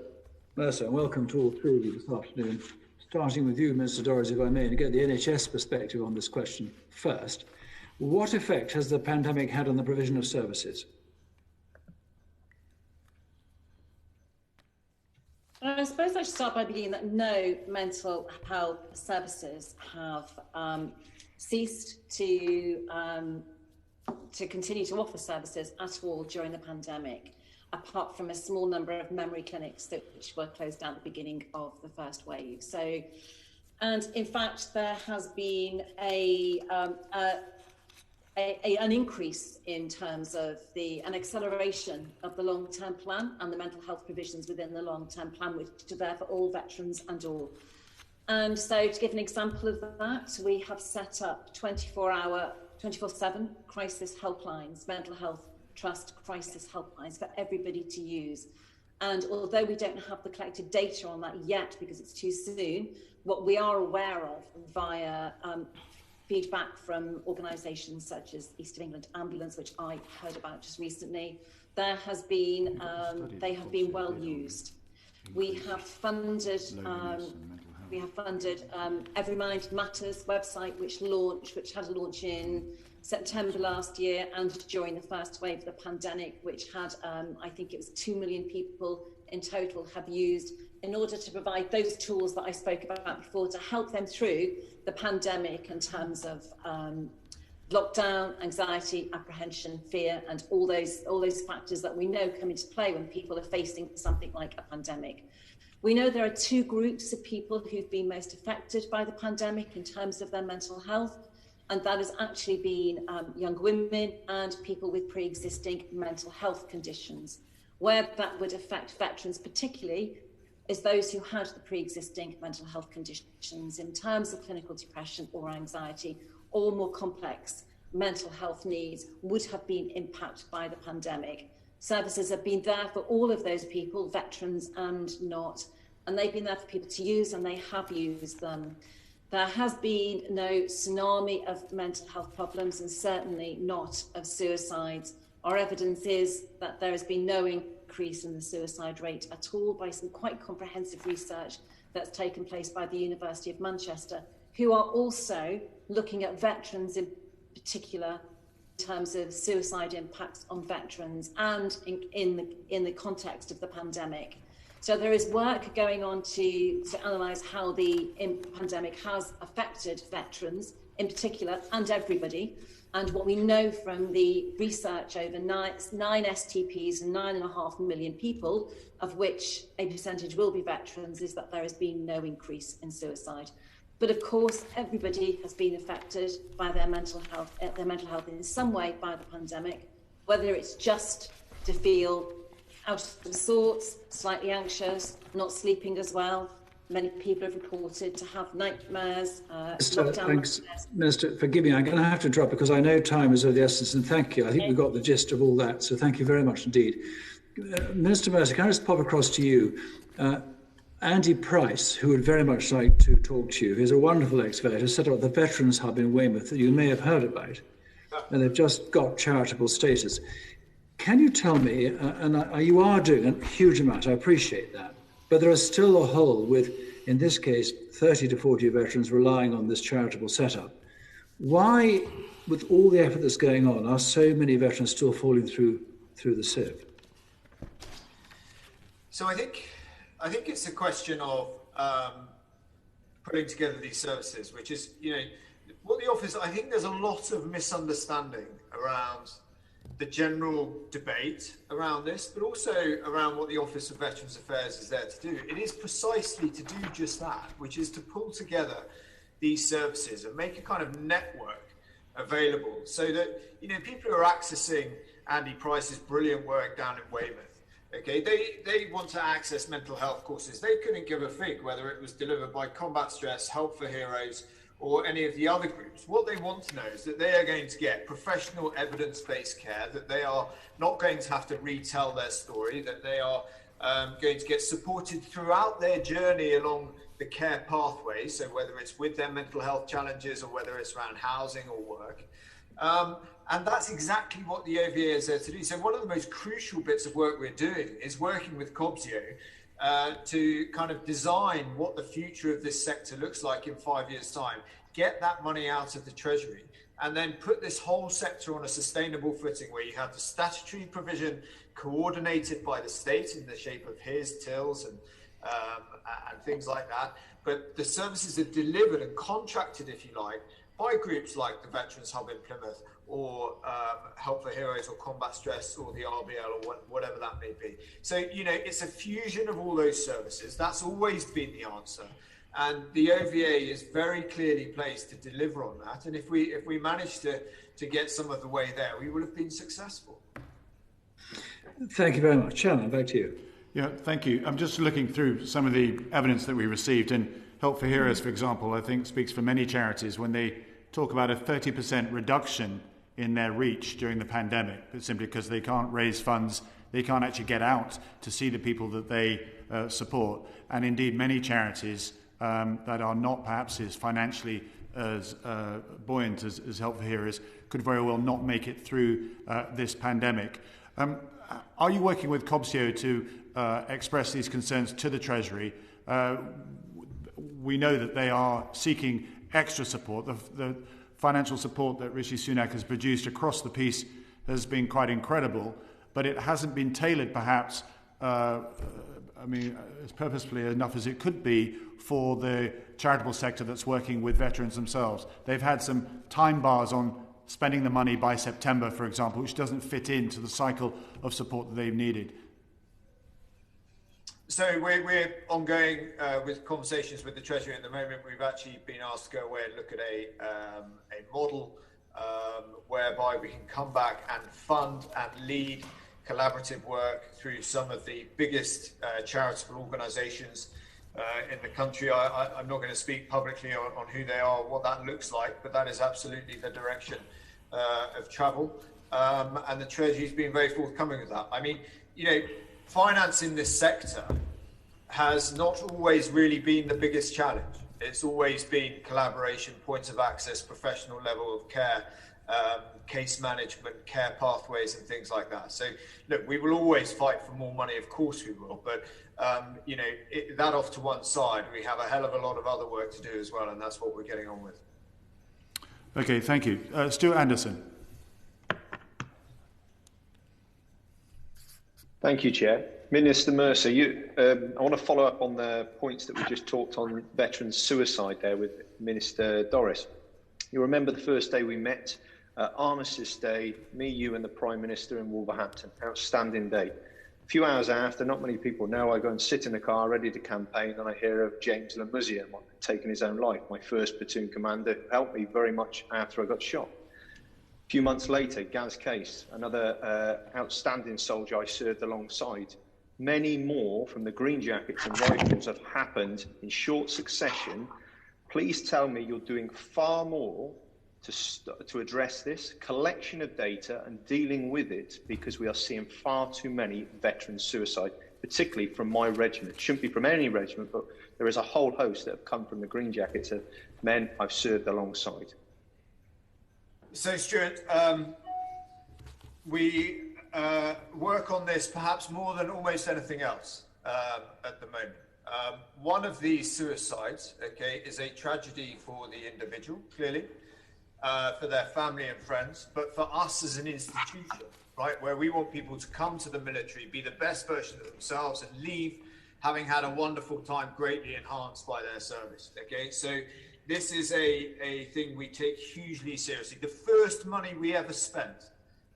S10: Mercer, and welcome to all three of you this afternoon, starting with you, Minister Dorries, if I may, to get the NHS perspective on this question first. What effect has the pandemic had on the provision of services?
S7: I suppose I should start by beginning that no mental health services have ceased to continue to offer services at all during the pandemic, apart from a small number of memory clinics which were closed down at the beginning of the first wave. So, and in fact, there has been an increase in terms of an acceleration of the long-term plan and the mental health provisions within the long-term plan, which are there for all veterans and all. And so to give an example of that, we have set up 24/7 crisis helplines, mental health trust crisis helplines for everybody to use. And although we don't have the collected data on that yet because it's too soon, what we are aware of via feedback from organisations such as East of England Ambulance, which I heard about just recently, there has been they have been well used. We have funded Every Mind Matters website, which had a launch in September last year, and during the first wave of the pandemic, which had I think it was 2 million people in total have used, in order to provide those tools that I spoke about before to help them through the pandemic in terms of lockdown, anxiety, apprehension, fear, and all those factors that we know come into play when people are facing something like a pandemic. We know there are two groups of people who've been most affected by the pandemic in terms of their mental health, and that has actually been young women and people with pre-existing mental health conditions. Where that would affect veterans particularly is those who had the pre-existing mental health conditions in terms of clinical depression or anxiety or more complex mental health needs would have been impacted by the pandemic. Services have been there for all of those people, veterans and not, and they've been there for people to use, and they have used them. There has been no tsunami of mental health problems, and certainly not of suicides. Our evidence is that there has been no increase in the suicide rate at all by some quite comprehensive research that's taken place by the University of Manchester, who are also looking at veterans in particular in terms of suicide impacts on veterans and in the context of the pandemic. So there is work going on to analyse how the pandemic has affected veterans in particular and everybody. And what we know from the research over nine STPs and 9.5 million people, of which a percentage will be veterans, is that there has been no increase in suicide. But of course, everybody has been affected by their mental health in some way by the pandemic, whether it's just to feel out of sorts, slightly anxious, not sleeping as well. Many people have reported to have nightmares.
S10: Thanks, Minister. Forgive me, I'm going to have to drop because I know time is of the essence, and thank you. I think we got the gist of all that, so thank you very much indeed. Minister Mercer, can I just pop across to you? Andy Price, who would very much like to talk to you, he's a wonderful ex-vet, has set up the Veterans Hub in Weymouth that you may have heard about, and they've just got charitable status. Can you tell me, and you are doing a huge amount, I appreciate that, but there is still a hole with, in this case, 30 to 40 veterans relying on this charitable setup. Why, with all the effort that's going on, are so many veterans still falling through the sieve?
S4: So I think it's a question of putting together these services, which is, what the office, I think there's a lot of misunderstanding around the general debate around this, but also around what the Office of Veterans Affairs is there to do. It is precisely to do just that, which is to pull together these services and make a kind of network available so that, people who are accessing Andy Price's brilliant work down in Weymouth, okay, they want to access mental health courses. They couldn't give a fig whether it was delivered by Combat Stress, Help for Heroes, or any of the other groups. What they want to know is that they are going to get professional evidence-based care, that they are not going to have to retell their story, that they are going to get supported throughout their journey along the care pathway, so whether it's with their mental health challenges or whether it's around housing or work. And that's exactly what the OVA is there to do. So one of the most crucial bits of work we're doing is working with COBSIO to kind of design what the future of this sector looks like in 5 years' time, get that money out of the Treasury, and then put this whole sector on a sustainable footing where you have the statutory provision coordinated by the state in the shape of HIS, TILs, and things like that. But the services are delivered and contracted, if you like, by groups like the Veterans Hub in Plymouth, or Help for Heroes, or Combat Stress, or the RBL, or whatever that may be. So, it's a fusion of all those services. That's always been the answer. And the OVA is very clearly placed to deliver on that. And if we manage to get some of the way there, we would have been successful.
S10: Thank you very much. Chairman, back to you.
S1: Yeah, thank you. I'm just looking through some of the evidence that we received, and Help for Heroes, for example, I think speaks for many charities when they talk about a 30% reduction in their reach during the pandemic, but simply because they can't raise funds, they can't actually get out to see the people that they support. And indeed, many charities that are not perhaps as financially as buoyant as Help for Heroes could very well not make it through this pandemic. Are you working with COBSIO to express these concerns to the Treasury? We know that they are seeking extra support. The financial support that Rishi Sunak has produced across the piece has been quite incredible, but it hasn't been tailored perhaps, as purposefully enough as it could be for the charitable sector that's working with veterans themselves. They've had some time bars on spending the money by September, for example, which doesn't fit into the cycle of support that they've needed.
S4: So we're ongoing with conversations with the Treasury at the moment. We've actually been asked to go away and look at a model whereby we can come back and fund and lead collaborative work through some of the biggest charitable organisations in the country. I'm not going to speak publicly on who they are or what that looks like, but that is absolutely the direction of travel. And the Treasury's been very forthcoming with that. Finance in this sector has not always really been the biggest challenge. It's always been collaboration, points of access, professional level of care, case management, care pathways, and things like that. So, look, we will always fight for more money, of course we will, but, that off to one side, we have a hell of a lot of other work to do as well, and that's what we're getting on with.
S1: Okay, thank you. Stuart Anderson.
S3: Thank you, Chair. Minister Mercer, I want to follow up on the points that we just talked on veterans' suicide there with Minister Doris. You remember the first day we met, Armistice Day, me, you and the Prime Minister in Wolverhampton, outstanding day. A few hours after, not many people know, I go and sit in the car ready to campaign, and I hear of James Lamousier taking his own life, my first platoon commander, who helped me very much after I got shot. A few months later, Gaz Case, another outstanding soldier I served alongside. Many more from the Green Jackets and Rifles have happened in short succession. Please tell me you're doing far more to address this collection of data and dealing with it, because we are seeing far too many veterans suicide, particularly from my regiment. It shouldn't be from any regiment, but there is a whole host that have come from the Green Jackets of men I've served alongside.
S4: So, Stuart, we work on this perhaps more than almost anything else at the moment. One of these suicides, is a tragedy for the individual, clearly, for their family and friends, but for us as an institution, right, where we want people to come to the military, be the best version of themselves, and leave having had a wonderful time greatly enhanced by their service. Okay, so this is a thing we take hugely seriously. The first money we ever spent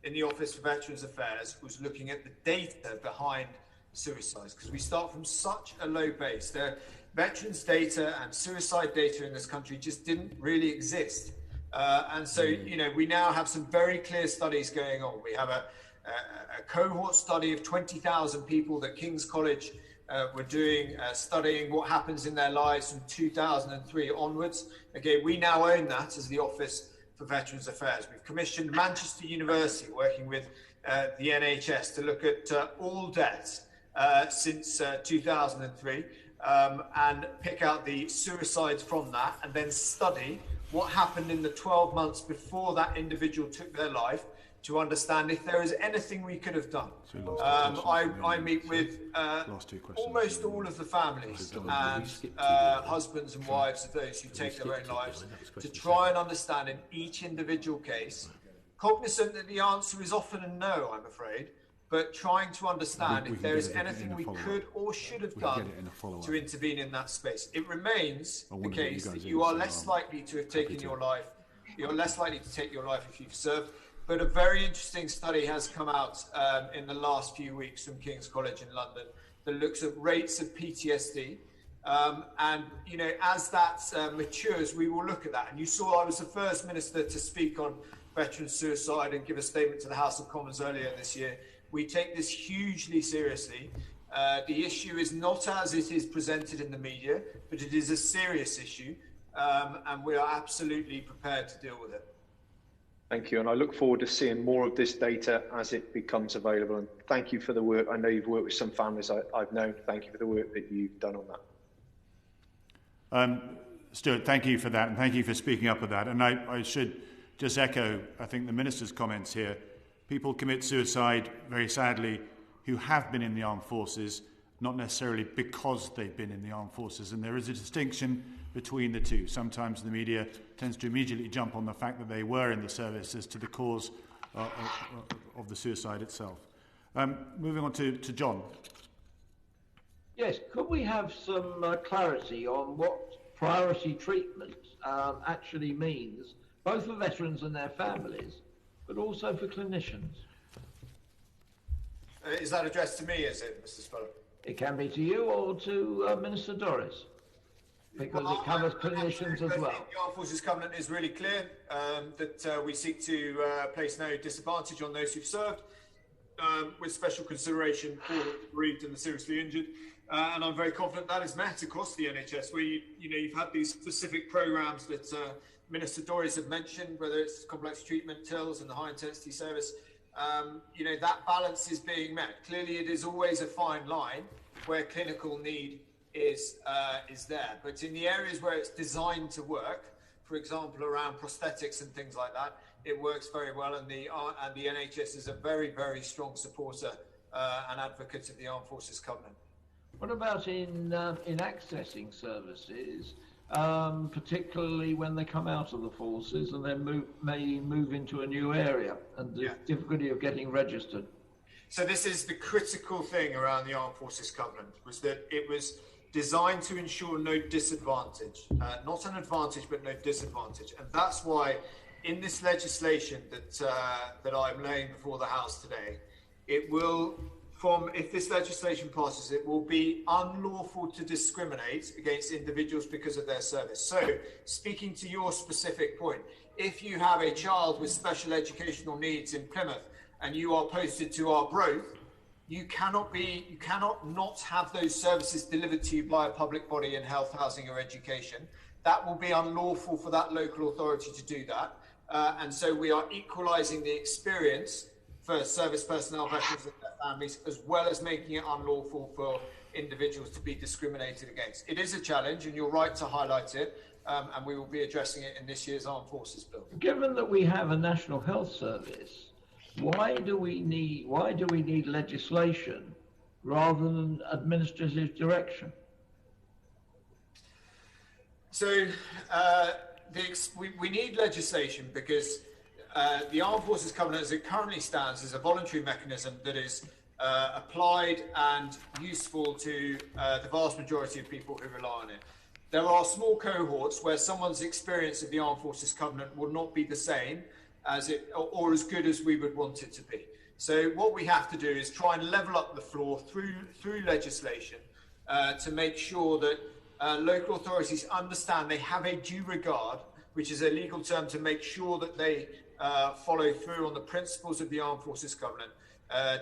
S4: in the Office for Veterans Affairs was looking at the data behind suicides, because we start from such a low base. The veterans data and suicide data in this country just didn't really exist. And so, you know, we now have some very clear studies going on. We have a cohort study of 20,000 people that King's College were doing, studying what happens in their lives from 2003 onwards. Again, we now own that as the Office for Veterans Affairs. We've commissioned Manchester University, working with the NHS, to look at all deaths since 2003 and pick out the suicides from that, and then study what happened in the 12 months before that individual took their life, to understand if there is anything we could have done. I meet with almost all of the families and husbands and wives of those who take their own lives, to try and understand in each individual case, cognizant that the answer is often a no, I'm afraid, but trying to understand if there is anything we could or should have done to intervene in that space. It remains the case that you are less likely to have taken your life, you're less likely to take your life if you've served. But a very interesting study has come out in the last few weeks from King's College in London that looks at rates of PTSD. And, you know, as that matures, we will look at that. And you saw I was the first minister to speak on veteran suicide and give a statement to the House of Commons earlier this year. We take this hugely seriously. The issue is not as it is presented in the media, but it is a serious issue. And we are absolutely prepared to deal with it.
S3: Thank you, and I look forward to seeing more of this data as it becomes available. And thank you for the work. I know you've worked with some families I've known. Thank you for the work that you've done on that.
S1: Stuart, thank you for that, and thank you for speaking up with that. And I should just echo, I think, the Minister's comments here. People commit suicide, very sadly, who have been in the armed forces, not necessarily because they've been in the armed forces. And there is a distinction between the two. Sometimes the media tends to immediately jump on the fact that they were in the service as to the cause of the suicide itself. Moving on to John.
S11: Yes, could we have some clarity on what priority treatment actually means, both for veterans and their families, but also for clinicians?
S4: Is that addressed to me, is it, Mr. Speller?
S11: It can be to you or to Minister Doris, because it covers clinicians as well.
S4: The Armed Forces Covenant is really clear that we seek to place no disadvantage on those who've served, with special consideration for the bereaved and the seriously injured. And I'm very confident that is met across the NHS, where you've had these specific programmes that Minister Doris had mentioned, whether it's complex treatment, TILs, and the high intensity service. That balance is being met. Clearly, it is always a fine line where clinical need is there, but in the areas where it's designed to work, for example, around prosthetics and things like that, it works very well. And the NHS is a very, very strong supporter and advocate of the Armed Forces Covenant.
S11: What about in accessing services, particularly when they come out of the forces and then may move into a new area, and the difficulty of getting registered?
S4: So this is the critical thing around the Armed Forces Covenant, was that it was designed to ensure no disadvantage, not an advantage, but no disadvantage. And that's why in this legislation that I'm laying before the House today, it will, if this legislation passes, it will be unlawful to discriminate against individuals because of their service. So, speaking to your specific point, if you have a child with special educational needs in Plymouth and you are posted to Arbroath, you cannot not have those services delivered to you by a public body in health, housing, or education. That will be unlawful for that local authority to do that. And so we are equalising the experience for service personnel, veterans and their families, as well as making it unlawful for individuals to be discriminated against. It is a challenge, and you're right to highlight it, and we will be addressing it in this year's Armed Forces Bill.
S11: Given that we have a National Health Service, why do we need legislation rather than administrative direction?
S4: So we need legislation because the Armed Forces Covenant, as it currently stands, is a voluntary mechanism that is applied and useful to the vast majority of people who rely on it. There are small cohorts where someone's experience of the Armed Forces Covenant will not be the same as it, or as good as we would want it to be. So what we have to do is try and level up the floor through legislation to make sure that local authorities understand they have a due regard, which is a legal term to make sure that they follow through on the principles of the Armed Forces Covenant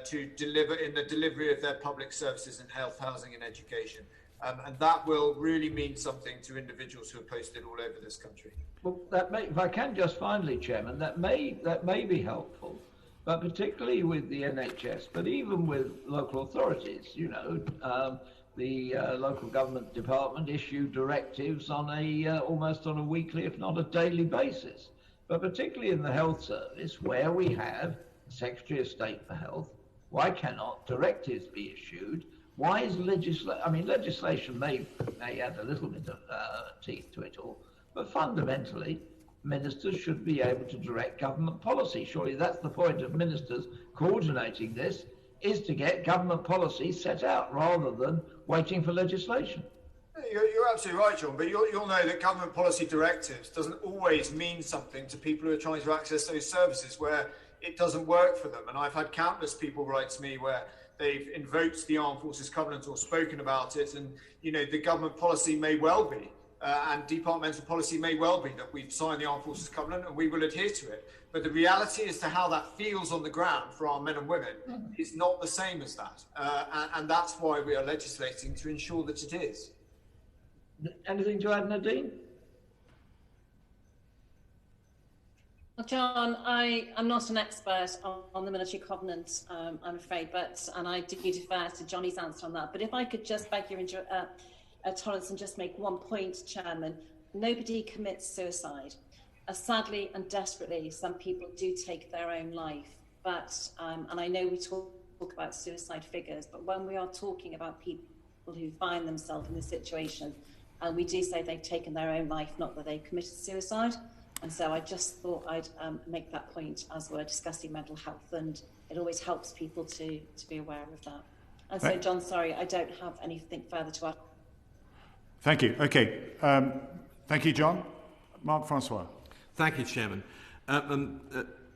S4: to deliver in the delivery of their public services in health, housing and education. And that will really mean something to individuals who are posted all over this country.
S11: Well, that may, if I can just finally, Chairman, that may be helpful, but particularly with the NHS, but even with local authorities, you know, the local government department issue directives on a almost on a weekly, if not a daily basis. But particularly in the health service, where we have the Secretary of State for Health, why cannot directives be issued? Why is legislation may add a little bit of teeth to it all, but fundamentally, ministers should be able to direct government policy. Surely that's the point of ministers coordinating this, is to get government policy set out rather than waiting for legislation.
S4: You're absolutely right, John, but you'll know that government policy directives doesn't always mean something to people who are trying to access those services where it doesn't work for them. And I've had countless people write to me where they've invoked the Armed Forces Covenant or spoken about it, and you know the government policy may well be, and departmental policy may well be that we've signed the Armed Forces Covenant and we will adhere to it. But the reality as to how that feels on the ground for our men and women is not the same as that, and that's why we are legislating to ensure that it is.
S11: Anything to add, Nadine?
S7: Well, John, I'm not an expert on the military covenant, I'm afraid, and I do defer to Johnny's answer on that. But if I could just beg your tolerance and just make one point, Chairman. Nobody commits suicide. Sadly and desperately, some people do take their own life. But, and I know we talk about suicide figures, but when we are talking about people who find themselves in this situation, we do say they've taken their own life, not that they committed suicide. And so I just thought I'd make that point as we're discussing mental health, and it always helps people to be aware of that. And so, John, sorry, I don't have anything further to add.
S1: Thank you. Okay. Thank you, John. Mark Francois.
S12: Thank you, Chairman.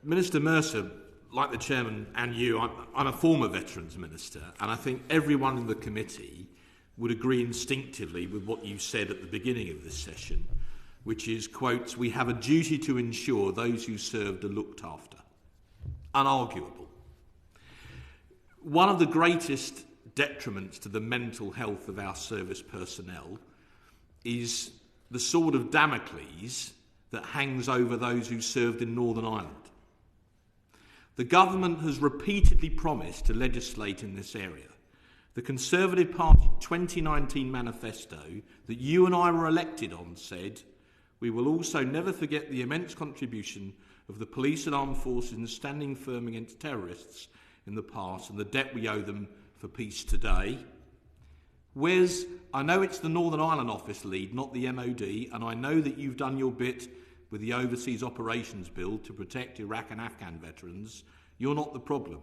S12: Minister Mercer, like the Chairman and you, I'm a former Veterans Minister, and I think everyone in the committee would agree instinctively with what you said at the beginning of this session, which is, quote, "We have a duty to ensure those who served are looked after." Unarguable. One of the greatest detriments to the mental health of our service personnel is the sword of Damocles that hangs over those who served in Northern Ireland. The government has repeatedly promised to legislate in this area. The Conservative Party 2019 manifesto that you and I were elected on said, "We will also never forget the immense contribution of the police and armed forces in standing firm against terrorists in the past and the debt we owe them for peace today." I know it's the Northern Ireland office lead, not the MOD, and I know that you've done your bit with the Overseas Operations Bill to protect Iraq and Afghan veterans. You're not the problem.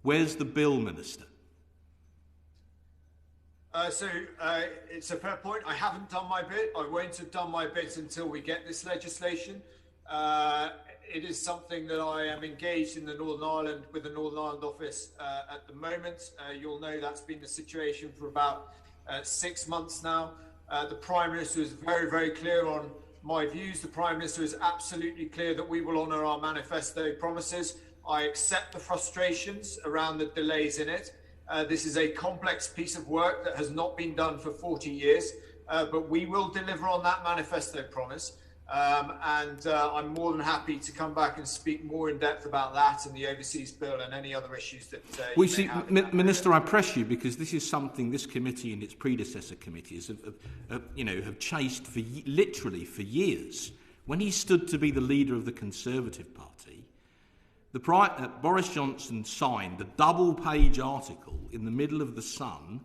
S12: Where's the bill, Minister?
S4: It's a fair point. I haven't done my bit. I won't have done my bit until we get this legislation. It is something that I am engaged in with the Northern Ireland office at the moment. You'll know that's been the situation for about 6 months now. The Prime Minister is very, very clear on my views. The Prime Minister is absolutely clear that we will honour our manifesto promises. I accept the frustrations around the delays in it. This is a complex piece of work that has not been done for 40 years, but we will deliver on that manifesto promise. I'm more than happy to come back and speak more in depth about that and the overseas bill and any other issues that
S12: we see. Minister, I press you because this is something this committee and its predecessor committees have chased literally for years. When he stood to be the leader of the Conservative Party, Boris Johnson signed a double-page article in the middle of the Sun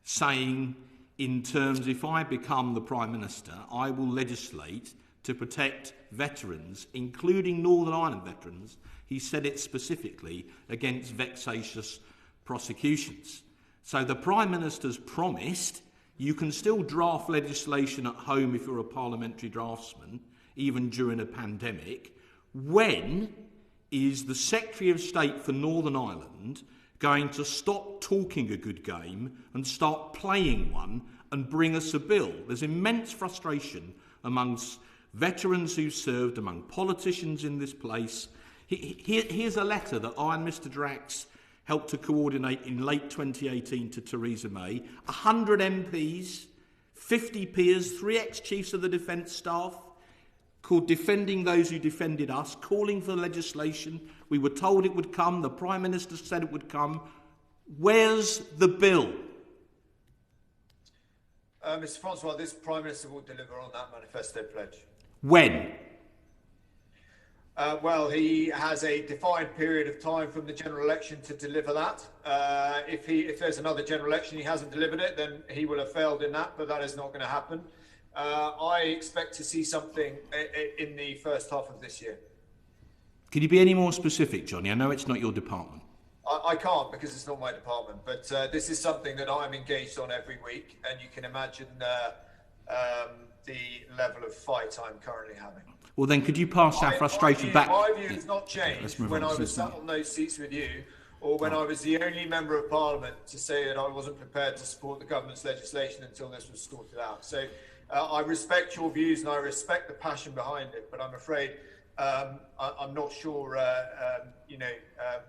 S12: saying, in terms, if I become the Prime Minister, I will legislate to protect veterans, including Northern Ireland veterans. He said it specifically, against vexatious prosecutions. So the Prime Minister's promised you can still draft legislation at home if you're a parliamentary draftsman, even during a pandemic. When is the Secretary of State for Northern Ireland going to stop talking a good game and start playing one and bring us a bill? There's immense frustration amongst veterans who served, among politicians in this place. Here's a letter that I and Mr Drax helped to coordinate in late 2018 to Theresa May. 100 MPs, 50 peers, 3 ex-chiefs of the defence staff, called Defending Those Who Defended Us, calling for legislation. We were told it would come. The Prime Minister said it would come. Where's the bill?
S4: Mr Francois, this Prime Minister will deliver on that manifesto pledge.
S12: When?
S4: Well, he has a defined period of time from the general election to deliver that. If there's another general election, he hasn't delivered it, then he will have failed in that, but that is not going to happen. I expect to see something in the first half of this year.
S12: Can you be any more specific, Johnny? I know it's not your department.
S4: I can't because it's not my department, but this is something that I'm engaged on every week, and you can imagine the level of fight I'm currently having.
S12: Well, then, could you pass our frustration back?
S4: My view has not changed when I was sat on those seats with you, or when I was the only member of Parliament to say that I wasn't prepared to support the government's legislation until this was sorted out. So I respect your views and I respect the passion behind it, but I'm afraid I'm not sure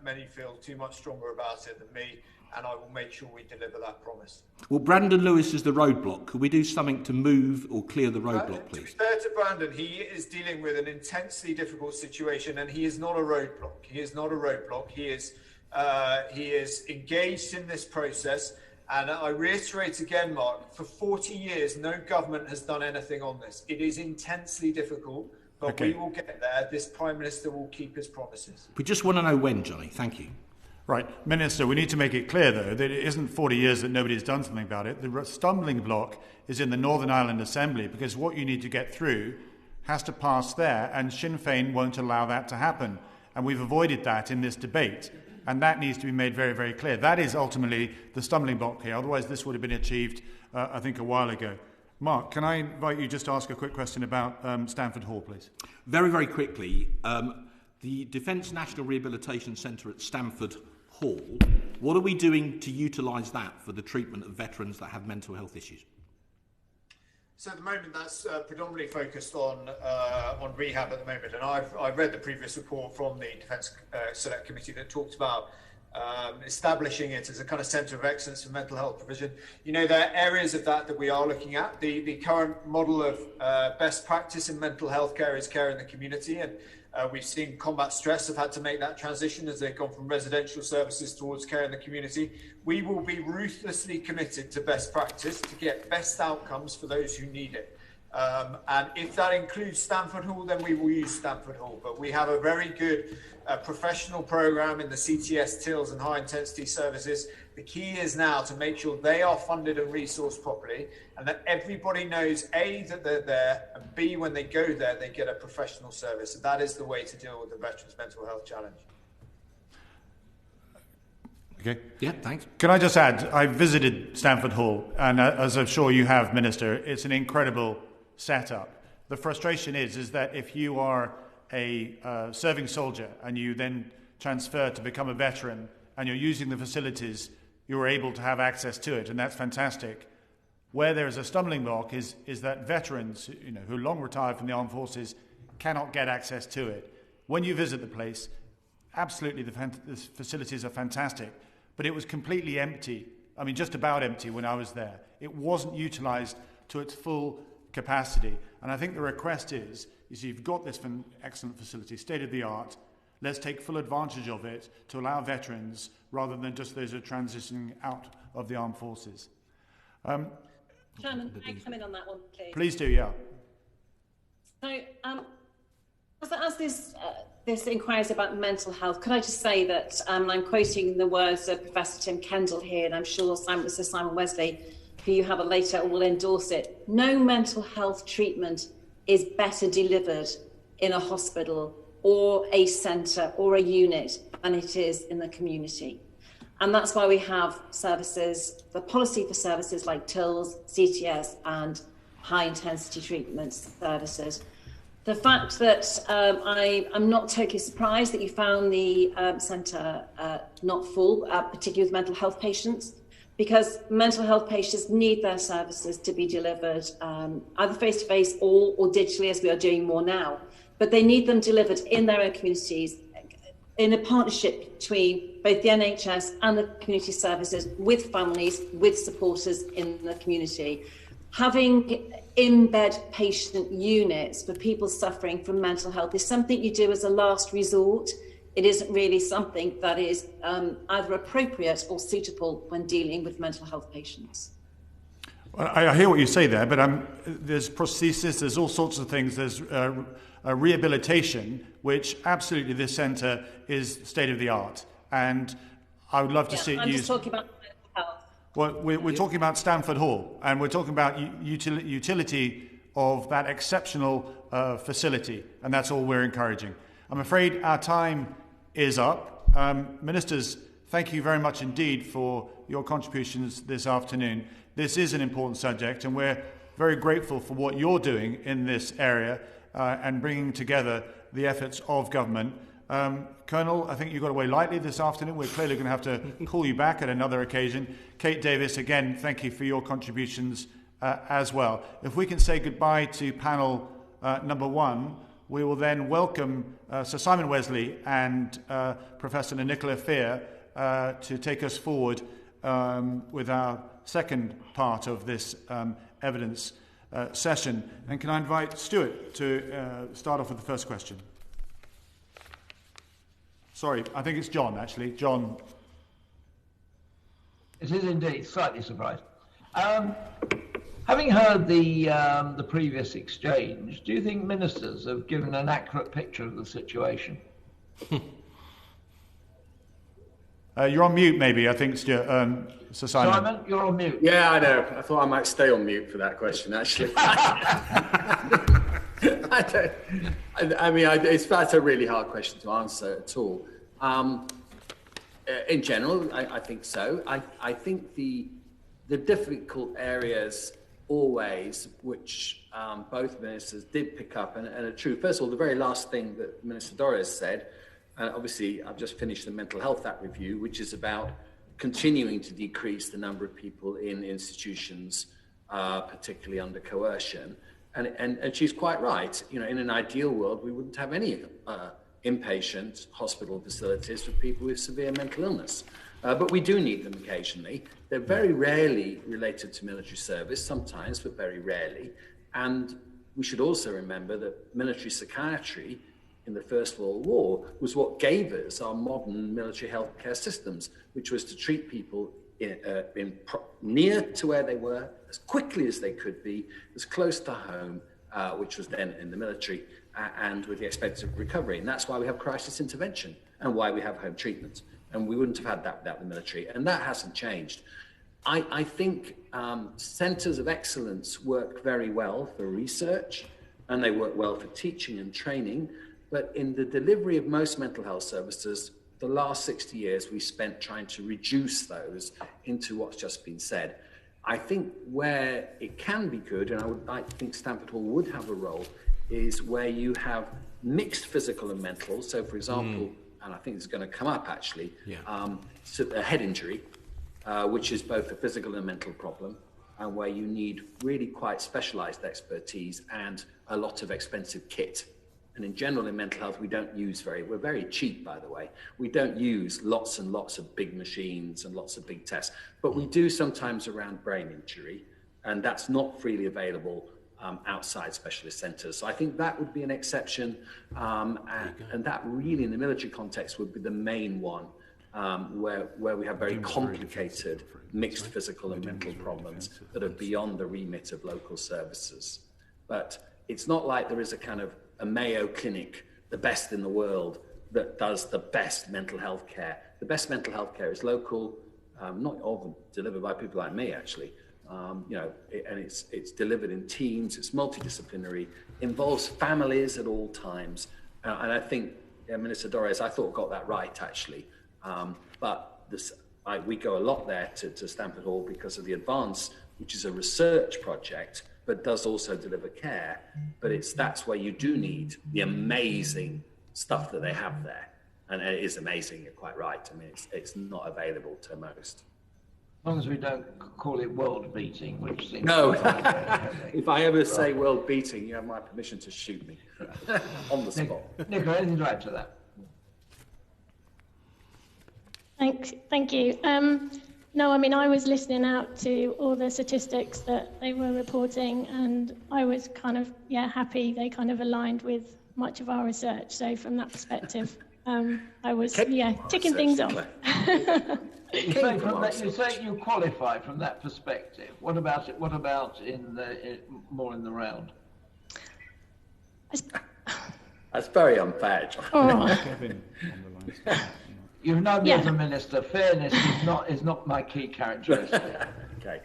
S4: many feel too much stronger about it than me, and I will make sure we deliver that promise.
S12: Well, Brandon Lewis is the roadblock. Could we do something to move or clear the roadblock, please?
S4: To be fair to Brandon, he is dealing with an intensely difficult situation, and he is not a roadblock. He is not a roadblock. He is engaged in this process. And I reiterate again, Mark, for 40 years, no government has done anything on this. It is intensely difficult, but we will get there. This Prime Minister will keep his promises.
S12: We just want to know when, Johnny. Thank you.
S1: Right. Minister, we need to make it clear, though, that it isn't 40 years that nobody's done something about it. The stumbling block is in the Northern Ireland Assembly, because what you need to get through has to pass there, and Sinn Féin won't allow that to happen. And we've avoided that in this debate. And that needs to be made very, very clear. That is ultimately the stumbling block here. Otherwise, this would have been achieved, I think, a while ago. Mark, can I invite you just to ask a quick question about Stamford Hall, please?
S12: Very, very quickly. The Defence National Rehabilitation Centre at Stamford Hall, what are we doing to utilise that for the treatment of veterans that have mental health issues?
S4: So at the moment, that's predominantly focused on rehab at the moment, and I've read the previous report from the Defence Select Committee that talked about establishing it as a kind of centre of excellence for mental health provision. You know, there are areas of that we are looking at. The current model of best practice in mental health care is care in the community, and we've seen Combat Stress have had to make that transition as they've gone from residential services towards care in the community. We will be ruthlessly committed to best practice to get best outcomes for those who need it. And if that includes Stamford Hall, then we will use Stamford Hall. But we have a very good professional programme in the CTS, TILS and high intensity services. The key is now to make sure they are funded and resourced properly, and that everybody knows, A, that they're there, and B, when they go there, they get a professional service. And that is the way to deal with the veterans' mental health challenge.
S1: Okay.
S12: Yeah, thanks.
S1: Can I just add, I visited Stamford Hall, and as I'm sure you have, Minister, it's an incredible setup. The frustration is that if you are a serving soldier and you then transfer to become a veteran and you're using the facilities, you're able to have access to it, and that's fantastic. Where there is a stumbling block is that veterans, who long retired from the armed forces, cannot get access to it. When you visit the place, absolutely the facilities are fantastic, but it was completely empty. I mean, just about empty when I was there. It wasn't utilised to its full capacity. And I think the request is you've got this excellent facility, state-of-the-art, let's take full advantage of it to allow veterans, rather than just those who are transitioning out of the armed forces.
S7: Chairman, can I come in on that one, please?
S1: Please do, yeah.
S7: So, as this inquiry is about mental health, could I just say that, and I'm quoting the words of Professor Tim Kendall here, and I'm sure Sir Simon Wesley, who you have later, will endorse it. No mental health treatment is better delivered in a hospital or a centre or a unit than it is in the community. And that's why we have services, the policy for services like TILS, CTS, and high intensity treatment services. The fact that I'm not totally surprised that you found the centre not full, particularly with mental health patients, because mental health patients need their services to be delivered either face-to-face or digitally, as we are doing more now. But they need them delivered in their own communities, in a partnership between both the NHS and the community services, with families, with supporters in the community. Having in-bed patient units for people suffering from mental health is something you do as a last resort. It isn't really something that is either appropriate or suitable when dealing with mental health patients.
S1: Well, I hear what you say there, but there's prosthesis, there's all sorts of things. There's a rehabilitation, which absolutely this centre is state-of-the-art. And I would love to see it
S7: I'm
S1: used.
S7: just talking about mental health.
S1: Well, we're talking about Stamford Hall, and we're talking about utility of that exceptional facility, and that's all we're encouraging. I'm afraid our time is up. Ministers, thank you very much indeed for your contributions this afternoon. This is an important subject, and we're very grateful for what you're doing in this area and bringing together the efforts of government. Colonel, I think you got away lightly this afternoon. We're clearly going to have to call you back at another occasion. Kate Davis, again, thank you for your contributions as well. If we can say goodbye to panel number one, we will then welcome Sir Simon Wesley and Professor Nicola Fear to take us forward with our second part of this evidence session. And can I invite Stuart to start off with the first question? Sorry, I think it's John, actually. John.
S11: It is indeed, slightly surprised. Having heard the previous exchange, do you think ministers have given an accurate picture of the situation?
S1: You're on mute, maybe, I think, Stuart, Sir Simon.
S11: Simon, you're on mute.
S13: Yeah, I know. I thought I might stay on mute for that question, actually. That's a really hard question to answer at all. In general, I think so. I think the difficult areas always, which both ministers did pick up and are true. First of all, the very last thing that Minister Dorries said, obviously I've just finished the Mental Health Act review, which is about continuing to decrease the number of people in institutions, particularly under coercion. And she's quite right. You know, in an ideal world, we wouldn't have any inpatient hospital facilities for people with severe mental illness. But we do need them occasionally. They're very rarely related to military service, sometimes, but very rarely. And we should also remember that military psychiatry in the First World War was what gave us our modern military healthcare systems, which was to treat people near to where they were, as quickly as they could be, as close to home, which was then in the military, and with the expected recovery. And that's why we have crisis intervention and why we have home treatment. And we wouldn't have had that without the military. And that hasn't changed. I think centres of excellence work very well for research, and they work well for teaching and training. But in the delivery of most mental health services, the last 60 years we spent trying to reduce those into what's just been said. I think where it can be good, and I think Stamford Hall would have a role, is where you have mixed physical and mental. So, for example, and I think it's going to come up actually, so a head injury, which is both a physical and mental problem, and where you need really quite specialised expertise and a lot of expensive kit. And in general, in mental health, we're very cheap, by the way. We don't use lots and lots of big machines and lots of big tests, but we do sometimes around brain injury, and that's not freely available outside specialist centres. So I think that would be an exception, and that really, in the military context, would be the main one, where we have very complicated mixed physical and mental problems that are beyond the remit of local services. But it's not like there is a Mayo Clinic, the best in the world, that does the best mental health care. The best mental health care is local, not often delivered by people like me, actually. And it's delivered in teams, it's multidisciplinary, involves families at all times. And I think Minister Dorries, I thought, got that right, actually. But we go a lot there to Stamford Hall because of the Advance, which is a research project, but does also deliver care. But that's where you do need the amazing stuff that they have there. And it is amazing, you're quite right. I mean, it's not available to most.
S11: As long as we don't call it world beating, which seems...
S13: No, if I ever say world beating, you have my permission to shoot me on the spot.
S11: Nicola, anything to add to that?
S14: Thank you. No, I mean, I was listening out to all the statistics that they were reporting, and I was kind of, happy they kind of aligned with much of our research. So from that perspective, I was, ticking things off.
S11: You say you qualify from that perspective. What about it? What about more in the round?
S13: That's very unfair, John.
S14: Oh.
S11: You've known me as a minister. Fairness is not my key characteristic.
S13: Okay.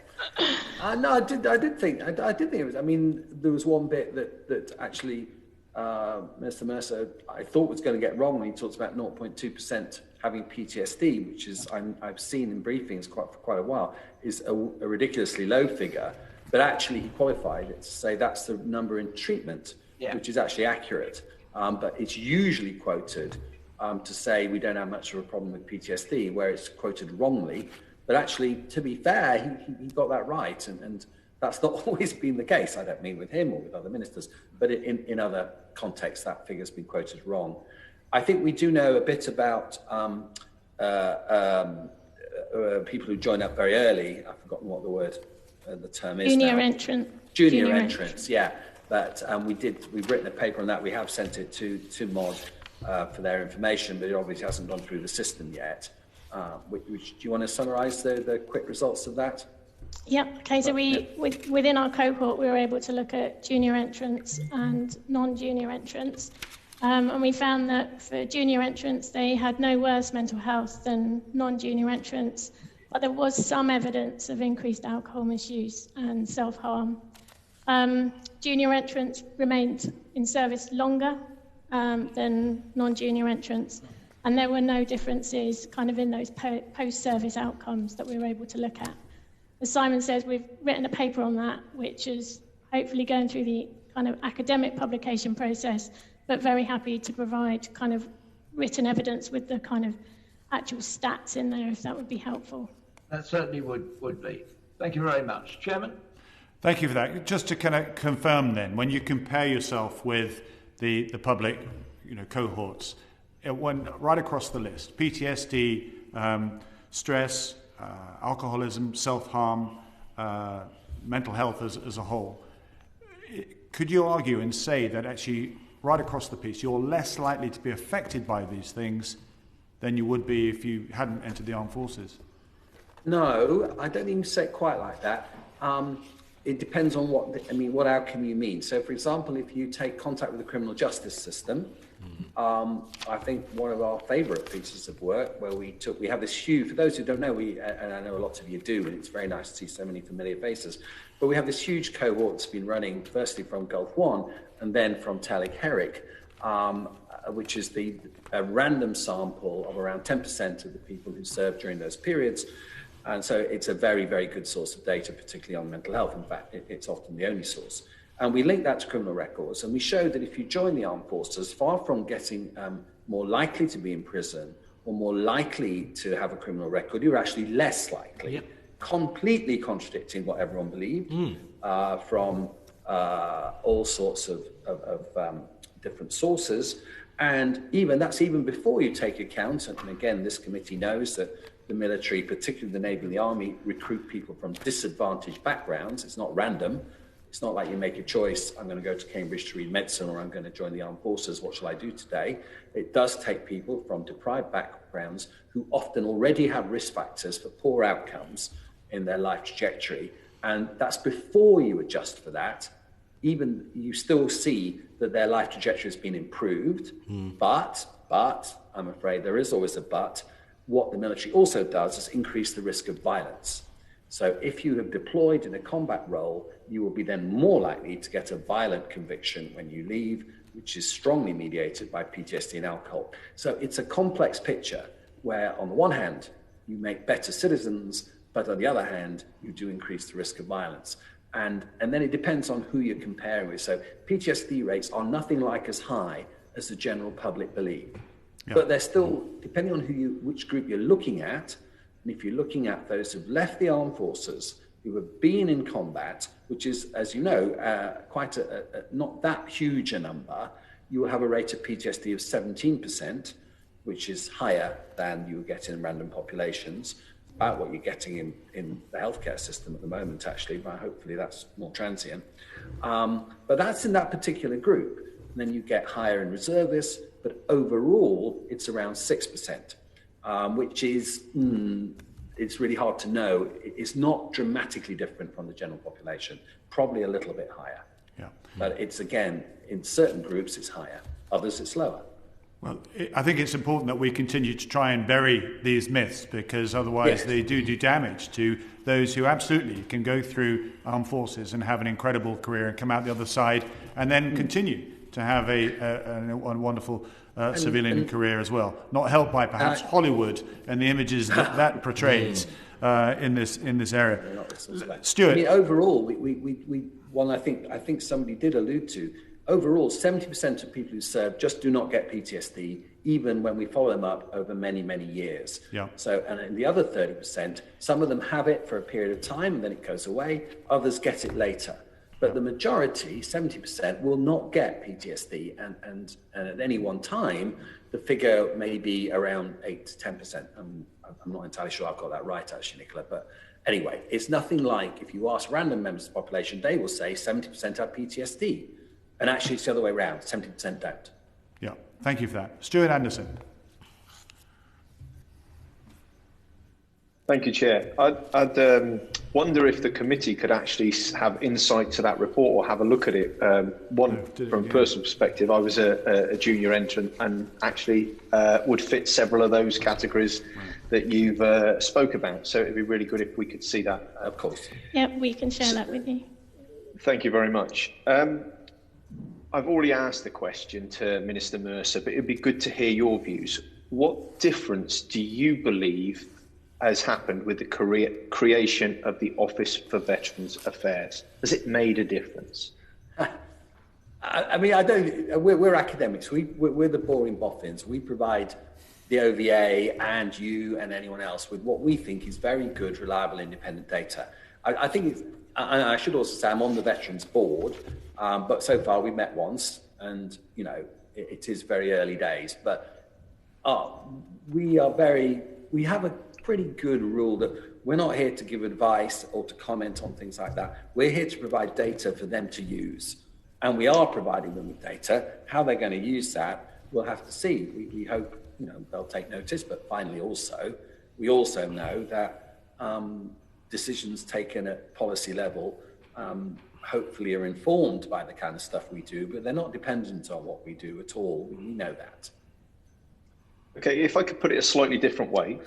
S13: No, I did think it was. I mean, there was one bit that actually Mr. Mercer I thought was going to get wrong when he talks about 0.2% having PTSD, which is I've seen in briefings for quite a while, is a ridiculously low figure. But actually, he qualified it to say that's the number in treatment, which is actually accurate. But it's usually quoted to say we don't have much of a problem with PTSD, where it's quoted wrongly. But actually, to be fair, he got that right. And that's not always been the case. I don't mean with him or with other ministers, but in other contexts, that figure's been quoted wrong. I think we do know a bit about people who join up very early. I've forgotten what the term is
S14: Junior
S13: now.
S14: entrant.
S13: Junior entrants, yeah. But we've written a paper on that. We have sent it to MOD for their information, but it obviously hasn't gone through the system yet. Do you want to summarise the quick results of that?
S14: Yep. Okay. So within our cohort, we were able to look at junior entrants and non-junior entrants, and we found that for junior entrants, they had no worse mental health than non-junior entrants, but there was some evidence of increased alcohol misuse and self-harm. Junior entrants remained in service longer than non-junior entrants, and there were no differences kind of in those post-service outcomes that we were able to look at. As Simon says, we've written a paper on that, which is hopefully going through the kind of academic publication process, but very happy to provide kind of written evidence with the kind of actual stats in there, if that would be helpful.
S11: That certainly would be. Thank you very much. Chairman?
S1: Thank you for that. Just to kind of confirm then, when you compare yourself with the public cohorts, it went right across the list. PTSD, stress, alcoholism, self-harm, mental health as a whole. Could you argue and say that actually right across the piece you're less likely to be affected by these things than you would be if you hadn't entered the armed forces?
S13: No, I don't even say it quite like that. It depends on what outcome you mean. So, for example, if you take contact with the criminal justice system, I think one of our favourite pieces of work where we have this huge, for those who don't know, and I know a lot of you do, and it's very nice to see so many familiar faces, but we have this huge cohort that's been running firstly from Gulf 1 and then from Talik Herrick, which is a random sample of around 10% of the people who served during those periods. And so it's a very, very good source of data, particularly on mental health. In fact, it's often the only source. And we link that to criminal records. And we showed that if you join the armed forces, far from getting more likely to be in prison or more likely to have a criminal record, you're actually less likely, completely contradicting what everyone believed from all sorts of different sources. And that's even before you take account, and again, this committee knows that the military, particularly the Navy and the Army, recruit people from disadvantaged backgrounds. It's not random. It's not like you make a choice, I'm going to go to Cambridge to read medicine or I'm going to join the armed forces, what shall I do today? It does take people from deprived backgrounds who often already have risk factors for poor outcomes in their life trajectory. And that's before you adjust for that. Even you still see that their life trajectory has been improved. But, I'm afraid there is always a but, what the military also does is increase the risk of violence. So if you have deployed in a combat role, you will be then more likely to get a violent conviction when you leave, which is strongly mediated by PTSD and alcohol. So it's a complex picture where on the one hand, you make better citizens, but on the other hand, you do increase the risk of violence. And then it depends on who you're comparing with. So PTSD rates are nothing like as high as the general public believe. Yeah. But they're still, depending on which group you're looking at, and if you're looking at those who've left the armed forces, who have been in combat, which is, as you know, quite not that huge a number, you will have a rate of PTSD of 17%, which is higher than you would get in random populations, about what you're getting in the healthcare system at the moment, actually, but hopefully that's more transient. But that's in that particular group. And then you get higher in reservists, but overall, it's around 6%, which is, it's really hard to know. It's not dramatically different from the general population, probably a little bit higher. Yeah. But it's, again, in certain groups, it's higher. Others, it's lower.
S1: Well, I think it's important that we continue to try and bury these myths, because otherwise they do damage to those who absolutely can go through armed forces and have an incredible career and come out the other side and then continue to have a wonderful civilian career as well. Not helped by perhaps Hollywood and the images that portrays in this area. Stuart,
S13: I mean, overall, I think somebody did allude to. Overall, 70% of people who serve just do not get PTSD, even when we follow them up over many, many years. Yeah. So, and in the other 30%, some of them have it for a period of time and then it goes away. Others get it later. But the majority, 70%, will not get PTSD. And at any one time, the figure may be around 8 to 10%. I'm not entirely sure I've got that right, actually, Nicola. But anyway, it's nothing like, if you ask random members of the population, they will say 70% have PTSD. And actually, it's the other way around. 70% don't.
S1: Yeah, thank you for that. Stuart Anderson.
S3: Thank you, Chair. I'd wonder if the committee could actually have insight to that report or have a look at it. From a personal perspective, I was a junior entrant and actually would fit several of those categories that you've spoke about. So it'd be really good if we could see that.
S13: Of course.
S14: Yeah, we can share that with you.
S3: Thank you very much. I've already asked the question to Minister Mercer, but it'd be good to hear your views. What difference do you believe has happened with the creation of the Office for Veterans Affairs? Has it made a difference?
S13: I mean, we're academics. We're the boring boffins. We provide the OVA and you and anyone else with what we think is very good, reliable, independent data. I think it's, I should also say I'm on the Veterans Board, but so far we've met once, and you know it is very early days. But we have a pretty good rule that we're not here to give advice or to comment on things like that. We're here to provide data for them to use, and we are providing them with data. How they're going to use that, we'll have to see. We hope they'll take notice, but finally, we also know that decisions taken at policy level hopefully are informed by the kind of stuff we do, but they're not dependent on what we do at all. We know that.
S3: Okay, if I could put it a slightly different way,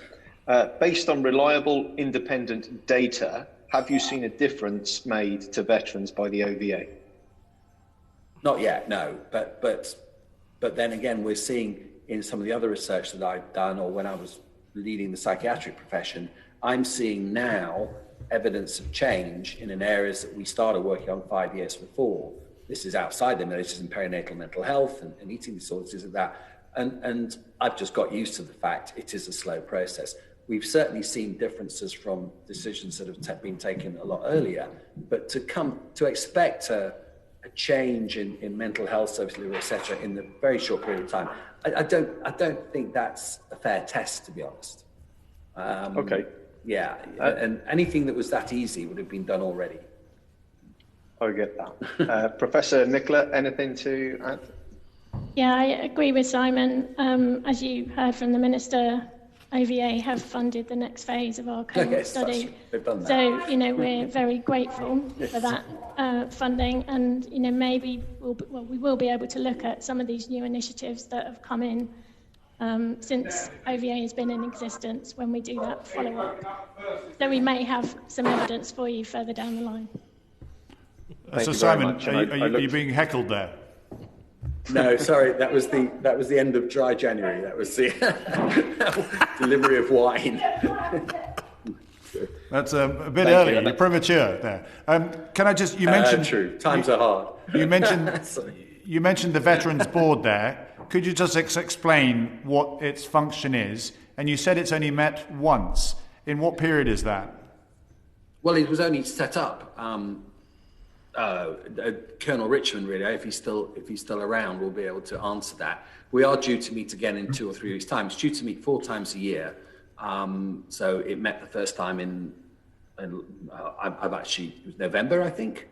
S3: based on reliable, independent data, have you seen a difference made to veterans by the OVA?
S13: Not yet, no. But then again, we're seeing in some of the other research that I've done, or when I was leading the psychiatric profession, I'm seeing now evidence of change in areas that we started working on 5 years before. This is outside the military, in perinatal mental health and eating disorders, things like that. And I've just got used to the fact it is a slow process. We've certainly seen differences from decisions that have been taken a lot earlier, but to expect a change in mental health services, etc., in a very short period of time, I don't think that's a fair test, to be honest.
S3: Okay.
S13: Yeah, and anything that was that easy would have been done already.
S3: I get that. Professor Nicola, anything to add?
S14: Yeah, I agree with Simon. As you heard from the Minister, OVA have funded the next phase of our cohort study. So, we're very grateful for that funding, and, maybe we will be able to look at some of these new initiatives that have come in since OVA has been in existence when we do that follow-up. So we may have some evidence for you further down the line.
S1: So Simon, are you being heckled there?
S13: No, sorry, that was the end of dry January. That was the delivery of wine.
S1: That's a bit early. You're premature there. Can I just? You mentioned
S13: true. Times are hard.
S1: You mentioned the Veterans Board there. Could you just explain what its function is? And you said it's only met once. In what period is that?
S13: Well, it was only set up. Colonel Richmond, really, if he's still around, will be able to answer that. We are due to meet again in 2 or 3 weeks' time. It's due to meet 4 times a year. So it met the first time it was November, I think.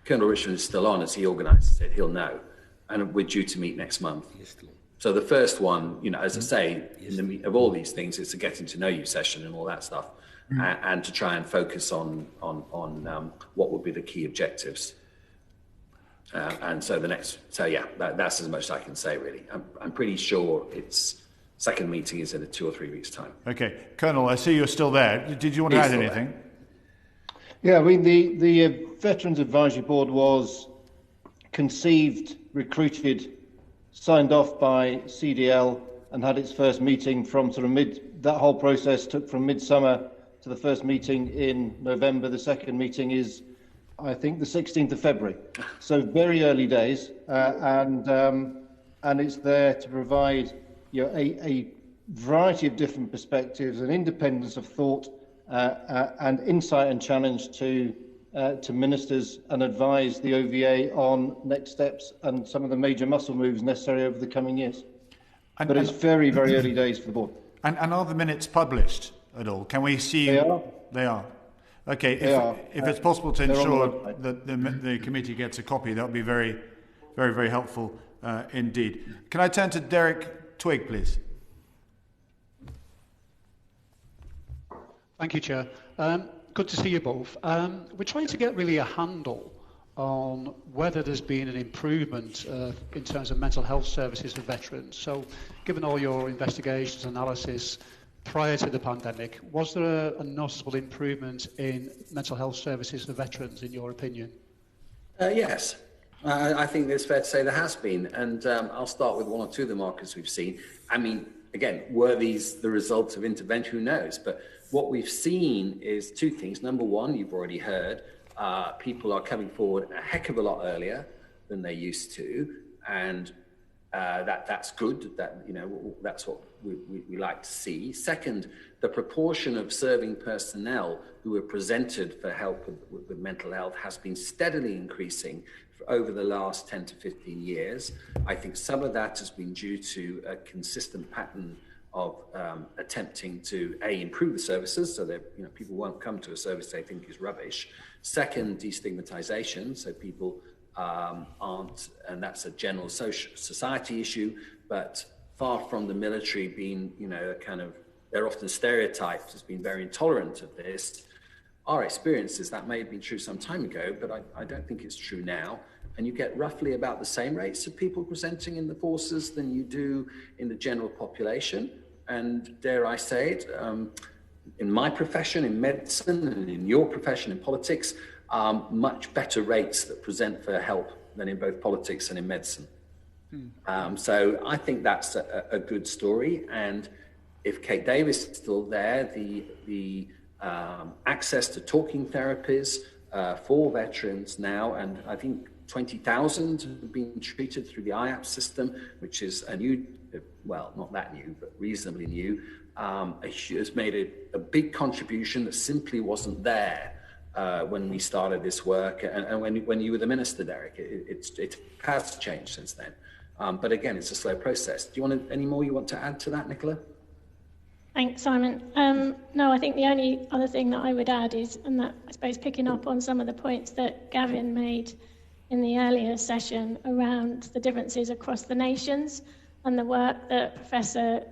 S13: Colonel Richmond is still on as he organises it. He'll know, and we're due to meet next month. So the first one, as I say, of all these things, it's a getting to know you session and all that stuff. And to try and focus on what would be the key objectives. And so that's as much as I can say, really. I'm pretty sure its second meeting is in 2 or 3 weeks' time.
S1: Okay. Colonel, I see you're still there. Did you want to add anything?
S15: There. Yeah, I mean, the Veterans Advisory Board was conceived, recruited, signed off by CDL and had its first meeting from sort of that whole process took from midsummer to the first meeting in November. The second meeting is, I think, the 16th of February. So very early days, and it's there to provide a variety of different perspectives and independence of thought and insight and challenge to ministers and advise the OVA on next steps and some of the major muscle moves necessary over the coming years. But it's very, very early days for the board.
S1: And are the minutes published at all? Can we see? They are. Okay. If it's possible to ensure that the committee gets a copy, that would be very, very, very helpful indeed. Can I turn to Derek Twigg, please?
S2: Thank you, Chair. Good to see you both. We're trying to get really a handle on whether there's been an improvement in terms of mental health services for veterans. So, given all your investigations, analysis prior to the pandemic, was there a noticeable improvement in mental health services for veterans, in your opinion?
S13: Yes. I think it's fair to say there has been. And I'll start with 1 or 2 of the markers we've seen. I mean, again, were these the results of intervention? Who knows? But what we've seen is 2 things. Number one, you've already heard, people are coming forward a heck of a lot earlier than they used to, and that's good. That's what we like to see. Second, the proportion of serving personnel who are presented for help with mental health has been steadily increasing over the last 10 to 15 years. I think some of that has been due to a consistent pattern of attempting to improve the services so that people won't come to a service they think is rubbish. Second, destigmatization, so people aren't, and that's a general society issue, but far from the military being, they're often stereotyped as being very intolerant of this. Our experience is that may have been true some time ago, but I don't think it's true now. And you get roughly about the same rates of people presenting in the forces than you do in the general population. And dare I say it, in my profession, in medicine, and in your profession, in politics, much better rates that present for help than in both politics and in medicine. So I think that's a good story. And if Kate Davis is still there, the access to talking therapies for veterans now, and I think 20,000 have been treated through the IAP system, which is a new, well, not that new, but reasonably new, has made a big contribution that simply wasn't there when we started this work, and when you were the minister, Derek. It has changed since then. But again, it's a slow process. Do you want any more you want to add to that, Nicola?
S14: Thanks, Simon. No, I think the only other thing that I would add is, and that I suppose picking up on some of the points that Gavin made in the earlier session around the differences across the nations and the work that Professor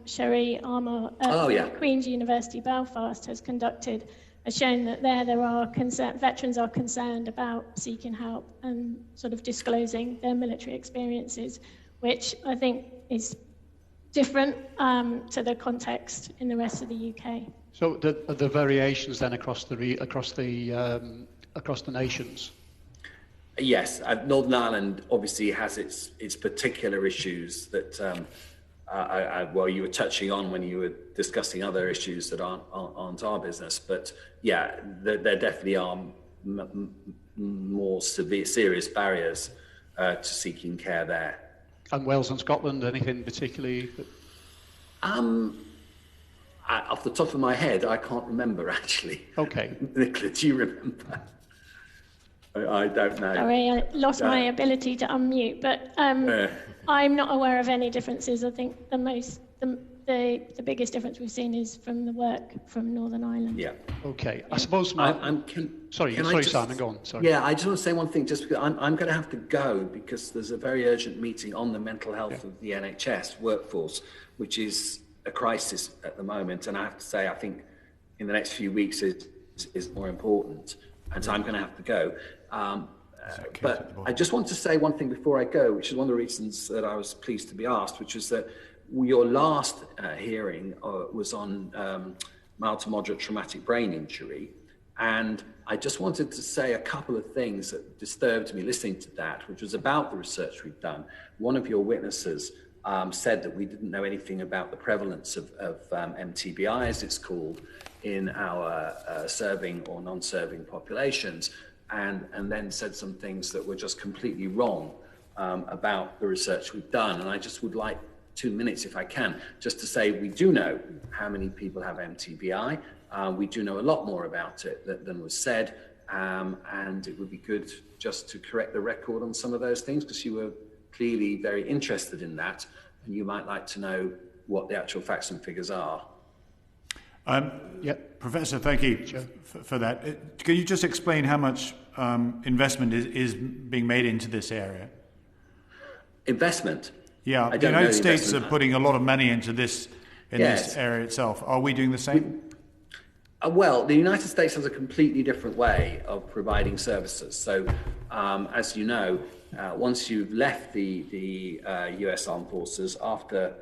S14: Sherry Armour at Queen's University Belfast has conducted has shown that there are veterans are concerned about seeking help and sort of disclosing their military experiences, which I think is different to the context in the rest of the UK.
S2: So the variations then across the nations.
S13: Yes, Northern Ireland obviously has its particular issues that you were touching on when you were discussing other issues that aren't our business. But yeah, there definitely are more serious barriers to seeking care there.
S2: And Wales and Scotland, anything particularly?
S13: Off the top of my head, I can't remember actually.
S2: Okay.
S13: Nicola, do you remember? I don't know.
S14: Sorry, I lost my ability to unmute, but I'm not aware of any differences. I think the biggest difference we've seen is from the work from Northern Ireland.
S13: Yeah.
S2: Okay. I suppose sorry, Simon, go on. Sorry.
S13: Yeah, I just want to say one thing, just because I'm going to have to go because there's a very urgent meeting on the mental health of the NHS workforce, which is a crisis at the moment. And I have to say, I think in the next few weeks is more important. And so I'm going to have to go. But I just want to say one thing before I go, which is one of the reasons that I was pleased to be asked, which is that your last hearing was on mild to moderate traumatic brain injury. And I just wanted to say a couple of things that disturbed me listening to that, which was about the research we've done. One of your witnesses said that we didn't know anything about the prevalence of MTBI, as it's called, in our serving or non-serving populations, and then said some things that were just completely wrong about the research we've done. And I just would like 2 minutes, if I can, just to say we do know how many people have MTBI. We do know a lot more about it than was said, and it would be good just to correct the record on some of those things, because you were clearly very interested in that, and you might like to know what the actual facts and figures are.
S1: Professor, thank you for that. Can you just explain how much investment is being made into this area?
S13: Investment?
S1: Yeah, the United States are putting a lot of money into this this area itself. Are we doing the same?
S13: Well, the United States has a completely different way of providing services. So, as you know, once you've left the US Armed Forces after,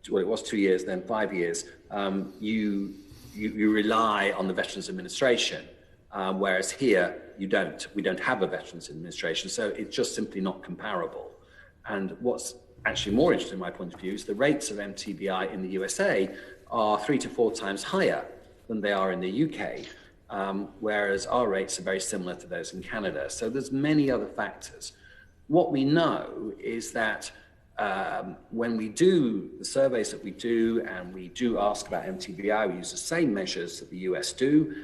S13: well, it was 2 years, then 5 years, you rely on the Veterans Administration, whereas here you don't. We don't have a Veterans Administration, so it's just simply not comparable. And what's actually more interesting, in my point of view, is the rates of MTBI in the USA are 3 to 4 times higher than they are in the UK, whereas our rates are very similar to those in Canada. So there's many other factors. What we know is that when we do the surveys that we do, and we do ask about MTBI, we use the same measures that the US do.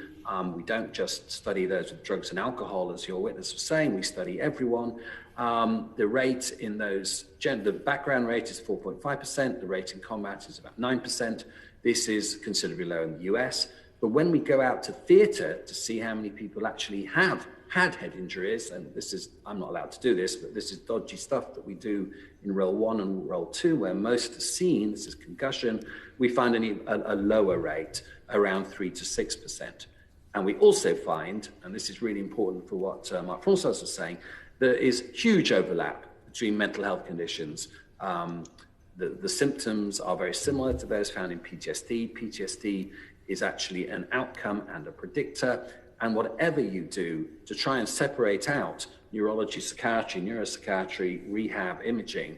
S13: We don't just study those with drugs and alcohol, as your witness was saying, we study everyone. The rate in those, the background rate is 4.5%, the rate in combat is about 9%. This is considerably lower in the US. But when we go out to theatre to see how many people actually have had head injuries, and this is, I'm not allowed to do this, but this is dodgy stuff that we do in role 1 and role 2, where most are seen, this is concussion, we find a lower rate, around 3 to 6%. And we also find, and this is really important for what Mark Francois was saying, there is huge overlap between mental health conditions. The symptoms are very similar to those found in PTSD. PTSD is actually an outcome and a predictor. And whatever you do to try and separate out neurology, psychiatry, neuropsychiatry, rehab, imaging,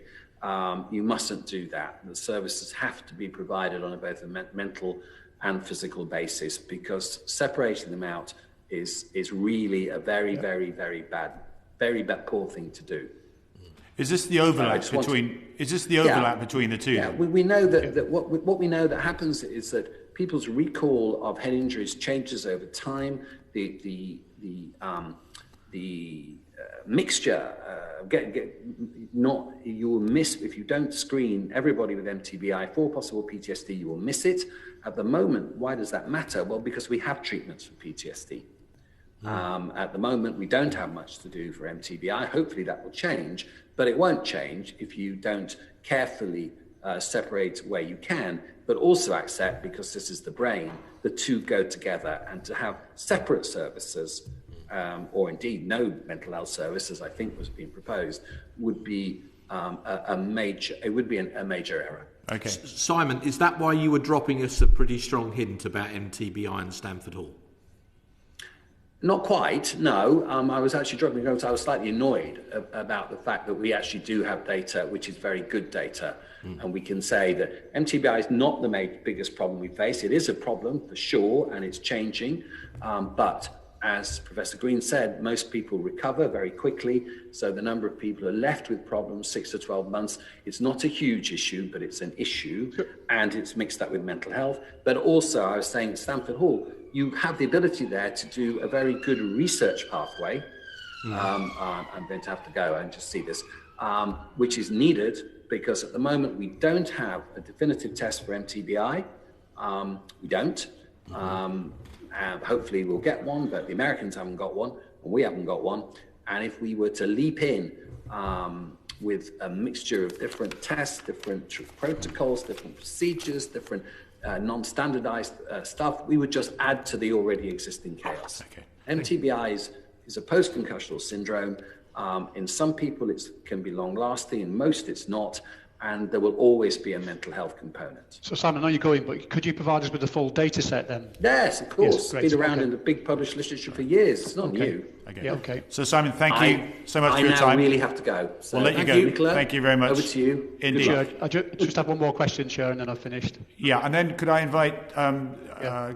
S13: you mustn't do that. The services have to be provided on both a mental and physical basis, because separating them out is really a very, very, very bad, poor thing to do.
S1: Is this the overlap between? Is this the overlap between the two?
S13: Yeah, we know that what we know that happens is that people's recall of head injuries changes over time. The mixture you will miss if you don't screen everybody with MTBI for possible PTSD. You will miss it. At the moment, why does that matter? Well, because we have treatments for PTSD. At the moment, we don't have much to do for MTBI. Hopefully that will change, but it won't change if you don't carefully separate where you can, but also accept, because this is the brain, the two go together. And to have separate services, or indeed no mental health services, I think was being proposed, would be a major error.
S1: Okay.
S12: Simon, is that why you were dropping us a pretty strong hint about MTBI and Stamford Hall?
S13: Not quite, no. I was actually dropping notes. I was slightly annoyed about the fact that we actually do have data, which is very good data. And we can say that MTBI is not the biggest problem we face. It is a problem for sure, and it's changing. But as Professor Green said, most people recover very quickly. So the number of people who are left with problems 6 to 12 months, it's not a huge issue, but it's an issue. And it's mixed up with mental health. But also, I was saying at Stamford Hall, you have the ability there to do a very good research pathway. I'm going to have to go and just see this, which is needed because at the moment we don't have a definitive test for MTBI. We don't. And hopefully we'll get one, but the Americans haven't got one, and we haven't got one. And if we were to leap in with a mixture of different tests, different protocols, different procedures, different non-standardized stuff, we would just add to the already existing chaos. MTBI is a post-concussional syndrome. In some people, it can be long-lasting. In most, it's not. And there will always be a mental health component.
S2: So, Simon, I know you're going, but could you provide us with the full data set then?
S13: Yes, of course.
S2: Yes,
S13: It's been around in the big published literature for years. It's not new.
S1: Okay. So, Simon, thank you so much for your time.
S13: I really have to go. So
S1: we'll let you go.
S13: Nicola.
S1: Thank you very much.
S13: Over to you.
S1: Indeed.
S2: I just have one more question, Chair, and then I've finished.
S1: Yeah, and then could I invite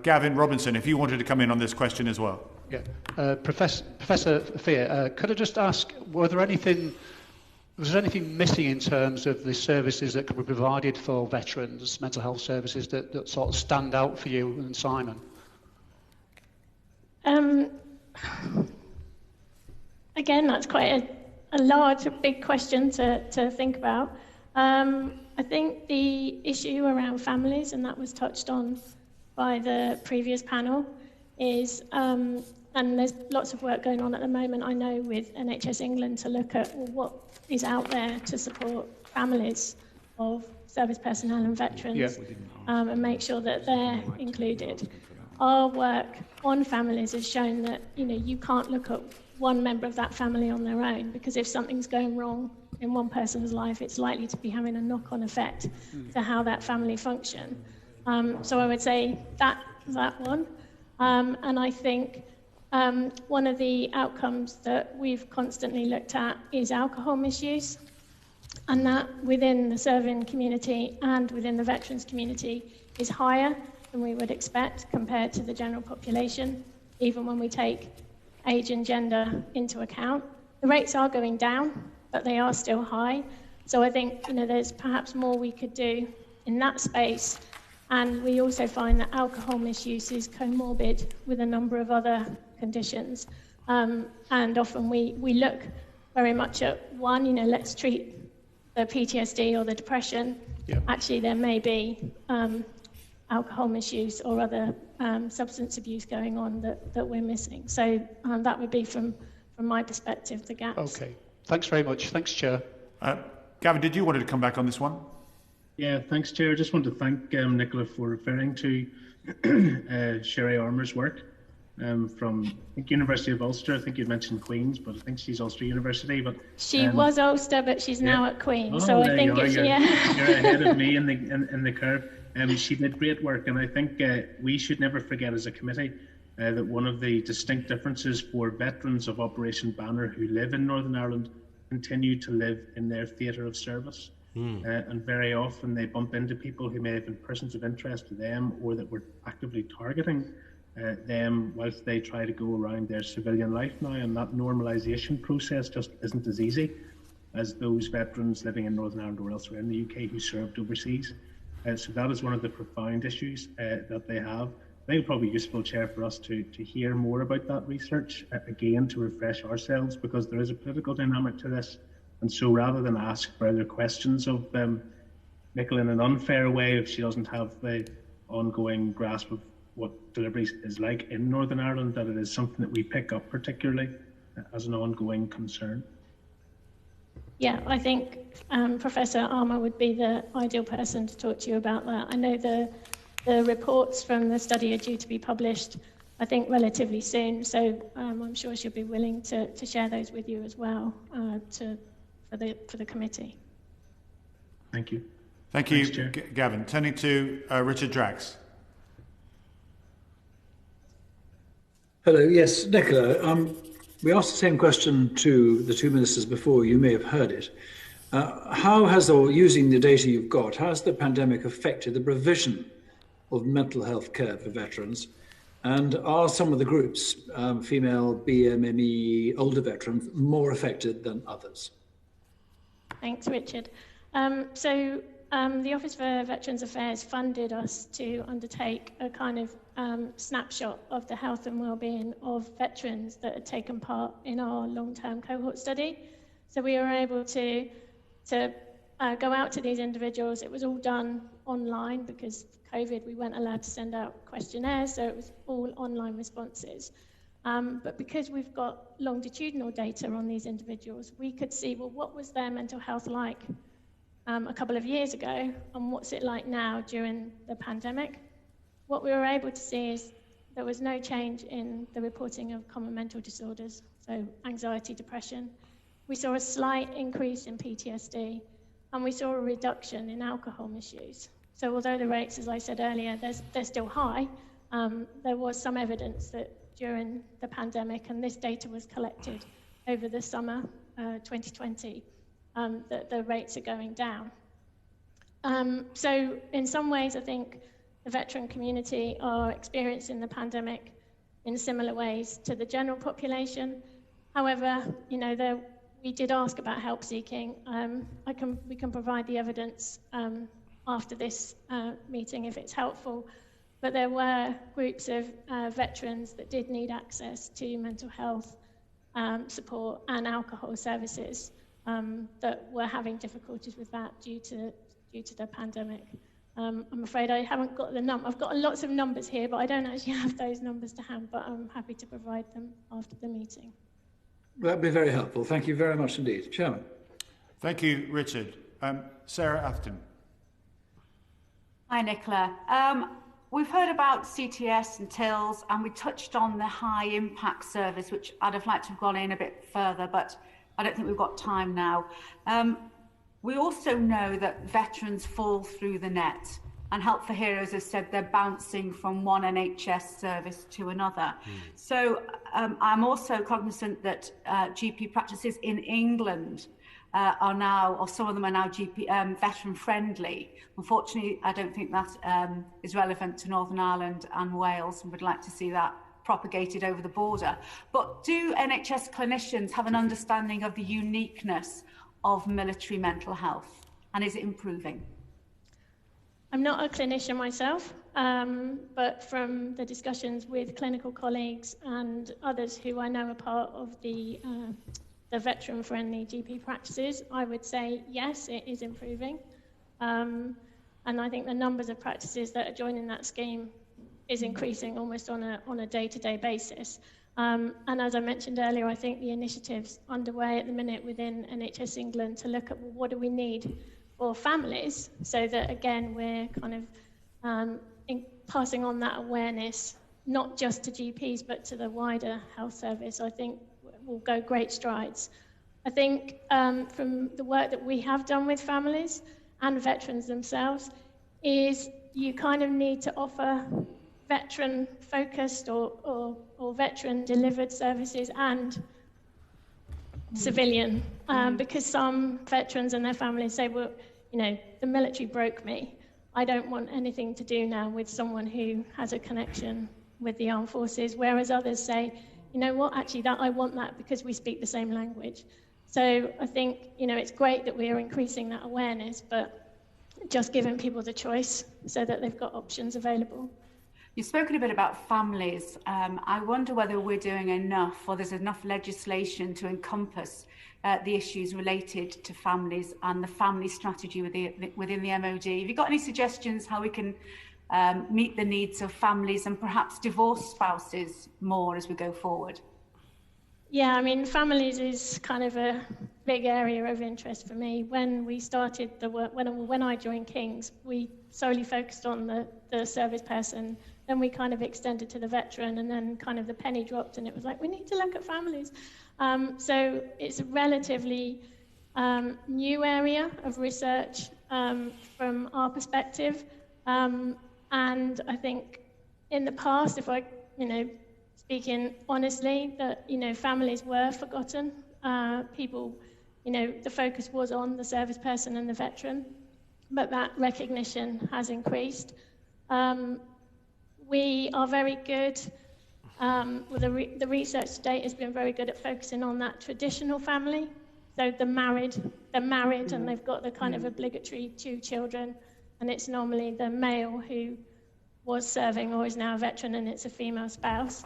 S1: Gavin Robinson, if you wanted to come in on this question as well?
S2: Yeah. Professor Fear, could I just ask, was there anything missing in terms of the services that could be provided for veterans, mental health services, that sort of stand out for you and Simon?
S14: Again, that's quite a big question to think about. I think the issue around families, and that was touched on by the previous panel, is, and there's lots of work going on at the moment, I know, with NHS England to look at what is out there to support families of service personnel and veterans, and make sure that they're included. Our work on families has shown that you can't look at one member of that family on their own, because if something's going wrong in one person's life, it's likely to be having a knock-on effect to how that family function. So I would say that one. And I think one of the outcomes that we've constantly looked at is alcohol misuse, and that within the serving community and within the veterans community is higher than we would expect compared to the general population, even when we take age and gender into account. The rates are going down, but they are still high. So I think there's perhaps more we could do in that space. And we also find that alcohol misuse is comorbid with a number of other conditions. And often we look very much at one, let's treat the PTSD or the depression. Actually, there may be alcohol misuse or other substance abuse going on that we're missing. So that would be, from my perspective, the gaps.
S2: Okay. Thanks very much. Thanks, Chair.
S1: Gavin, did you want to come back on this one?
S9: Yeah, thanks, Chair. I just want to thank Nicola for referring to Sherry Armour's work from, I think, University of Ulster. I think you mentioned Queen's, but I think she's Ulster University. But
S14: she was Ulster, but she's now at Queen's. So I think
S9: you're ahead of me in the curve. She did great work, and I think we should never forget as a committee that one of the distinct differences for veterans of Operation Banner who live in Northern Ireland continue to live in their theatre of service. And very often they bump into people who may have been persons of interest to them, or that were actively targeting them whilst they try to go around their civilian life now, and that normalisation process just isn't as easy as those veterans living in Northern Ireland or elsewhere in the UK who served overseas. So that is one of the profound issues that they have. I think it'd probably be useful, Chair, for us to hear more about that research, again, to refresh ourselves, because there is a political dynamic to this. And so rather than ask further questions of Nicola in an unfair way, if she doesn't have the ongoing grasp of what delivery is like in Northern Ireland, that it is something that we pick up particularly as an ongoing concern.
S14: Yeah, I think Professor Armour would be the ideal person to talk to you about that. I know the reports from the study are due to be published, I think, relatively soon, so I'm sure she'll be willing to share those with you as well for the committee.
S9: Thank you.
S1: Thank you, Gavin. Turning to Richard Drax.
S10: Hello, yes, Nicola. We asked the same question to the two ministers before. You may have heard it. How has, or using the data you've got, how has the pandemic affected the provision of mental health care for veterans? And are some of the groups, female, BMME, older veterans, more affected than others?
S14: Thanks, Richard. The Office for Veterans Affairs funded us to undertake a kind of snapshot of the health and well-being of veterans that had taken part in our long-term cohort study. So we were able to go out to these individuals. It was all done online because of COVID, we weren't allowed to send out questionnaires, so it was all online responses. But because we've got longitudinal data on these individuals, we could see, well, what was their mental health like a couple of years ago, and what's it like now during the pandemic? What we were able to see is there was no change in the reporting of common mental disorders, so anxiety, depression. We saw a slight increase in PTSD, and we saw a reduction in alcohol misuse. So although the rates, as I said earlier, they're still high, there was some evidence that during the pandemic, and this data was collected over the summer 2020, that the rates are going down. So in some ways, I think the veteran community are experiencing the pandemic in similar ways to the general population. However, we did ask about help seeking. We can provide the evidence after this meeting if it's helpful. But there were groups of veterans that did need access to mental health support and alcohol services that were having difficulties with that due to the pandemic. I'm afraid I haven't got the I've got lots of numbers here, but I don't actually have those numbers to hand, but I'm happy to provide them after the meeting.
S10: That'd be very helpful. Thank you very much indeed. Chairman.
S1: Thank you, Richard. Sarah Atherton.
S6: Hi, Nicola. We've heard about CTS and TILS, and we touched on the high impact service, which I'd have liked to have gone in a bit further, but I don't think we've got time now. We also know that veterans fall through the net, and Help for Heroes has said they're bouncing from one NHS service to another. So I'm also cognizant that GP practices in England are now, or some of them are now veteran friendly. Unfortunately, I don't think that is relevant to Northern Ireland and Wales, and would like to see that propagated over the border. But do NHS clinicians have an understanding of the uniqueness of military mental health, and is it improving?
S14: I'm not a clinician myself, but from the discussions with clinical colleagues and others who I know are part of the veteran-friendly GP practices, I would say yes, it is improving. And I think the numbers of practices that are joining that scheme is increasing almost on a day-to-day basis. And as I mentioned earlier, I think the initiatives underway at the minute within NHS England to look at what do we need for families, so that again we're kind of passing on that awareness not just to GPs but to the wider health service, I think will go great strides. I think from the work that we have done with families and veterans themselves is you kind of need to offer veteran focused or veteran delivered services and civilian, because some veterans and their families say, well, the military broke me. I don't want anything to do now with someone who has a connection with the armed forces, whereas others say, you know what, actually I want that because we speak the same language. So I think, it's great that we are increasing that awareness, but just giving people the choice so that they've got options available.
S6: You've spoken a bit about families. I wonder whether we're doing enough, or there's enough legislation to encompass the issues related to families and the family strategy within the MOD. Have you got any suggestions how we can meet the needs of families and perhaps divorced spouses more as we go forward?
S14: Yeah, I mean, families is kind of a big area of interest for me. When we started the work, when I joined King's, we solely focused on the service person. Then we kind of extended to the veteran, and then kind of the penny dropped, and it was like, we need to look at families. So it's a relatively new area of research from our perspective. And I think in the past, if I, speak speaking honestly, that, families were forgotten. People, the focus was on the service person and the veteran, but that recognition has increased. We are very good, the research to date has been very good at focusing on that traditional family. So they're married and they've got the kind of obligatory 2 children, and it's normally the male who was serving or is now a veteran, and it's a female spouse.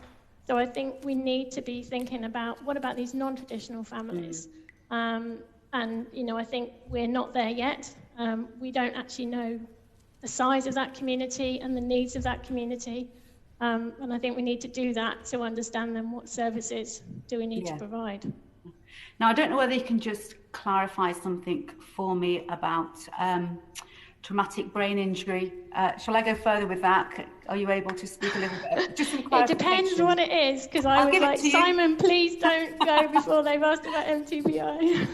S14: So I think we need to be thinking about, what about these non-traditional families? And, I think we're not there yet. We don't actually know the size of that community and the needs of that community. And I think we need to do that to understand then what services do we need to provide.
S6: Now, I don't know whether you can just clarify something for me about traumatic brain injury. Shall I go further with that? Are you able to speak a little bit? Just some
S14: it depends what it is, because I was like, Simon, please don't go before they've asked about MTBI.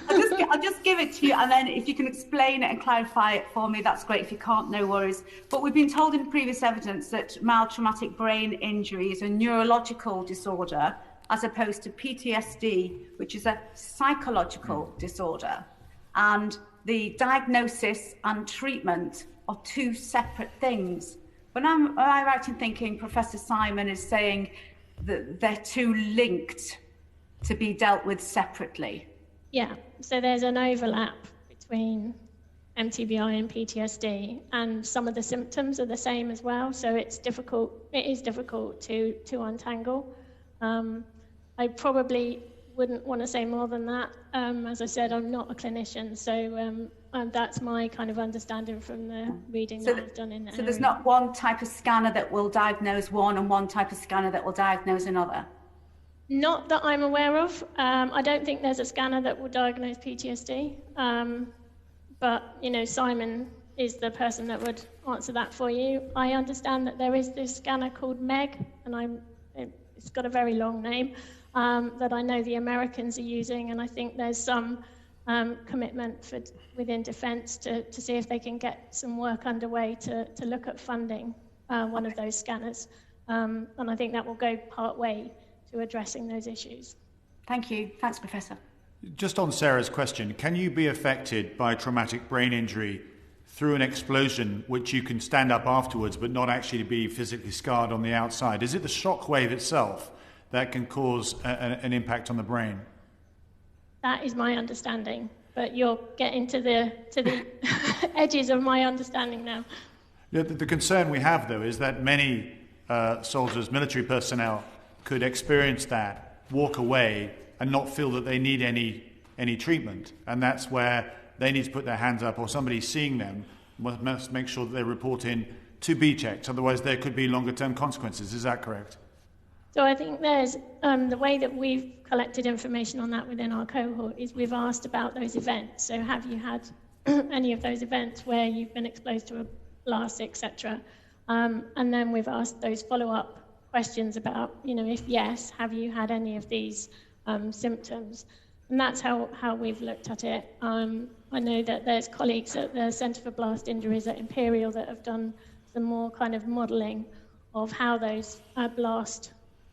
S6: I'll just give it to you, and then if you can explain it and clarify it for me, that's great. If you can't, no worries. But we've been told in previous evidence that mild traumatic brain injury is a neurological disorder, as opposed to PTSD, which is a psychological disorder. And the diagnosis and treatment are 2 separate things. But am I right in thinking Professor Simon is saying that they're 2 linked to be dealt with separately?
S14: Yeah, so there's an overlap between MTBI and PTSD, and some of the symptoms are the same as well, so it is difficult to untangle. I probably wouldn't want to say more than that. As I said, I'm not a clinician, so that's my kind of understanding from the reading that I've done in the area.
S6: There's not one type of scanner that will diagnose one and one type of scanner that will diagnose another?
S14: Not that I'm aware of. I don't think there's a scanner that will diagnose PTSD. But, Simon is the person that would answer that for you. I understand that there is this scanner called MEG, and it's got a very long name, that I know the Americans are using, and I think there's some commitment within Defence to see if they can get some work underway to look at funding one of those scanners. And I think that will go part way to addressing those issues.
S6: Thank you. Thanks, Professor.
S1: Just on Sarah's question, can you be affected by traumatic brain injury through an explosion which you can stand up afterwards but not actually be physically scarred on the outside? Is it the shock wave itself that can cause an impact on the brain?
S14: That is my understanding, but you're getting to the edges of my understanding now.
S1: Yeah, the concern we have, though, is that many soldiers, military personnel, could experience that, walk away, and not feel that they need any treatment. And that's where they need to put their hands up, or somebody seeing them must make sure that they report in to be checked. Otherwise, there could be longer-term consequences. Is that correct?
S14: So I think there's the way that we've collected information on that within our cohort is we've asked about those events. So have you had any of those events where you've been exposed to a blast, etc.? And then we've asked those follow-up questions about, if yes, have you had any of these symptoms? And that's how we've looked at it. I know that there's colleagues at the Centre for Blast Injuries at Imperial that have done some more kind of modelling of how those blast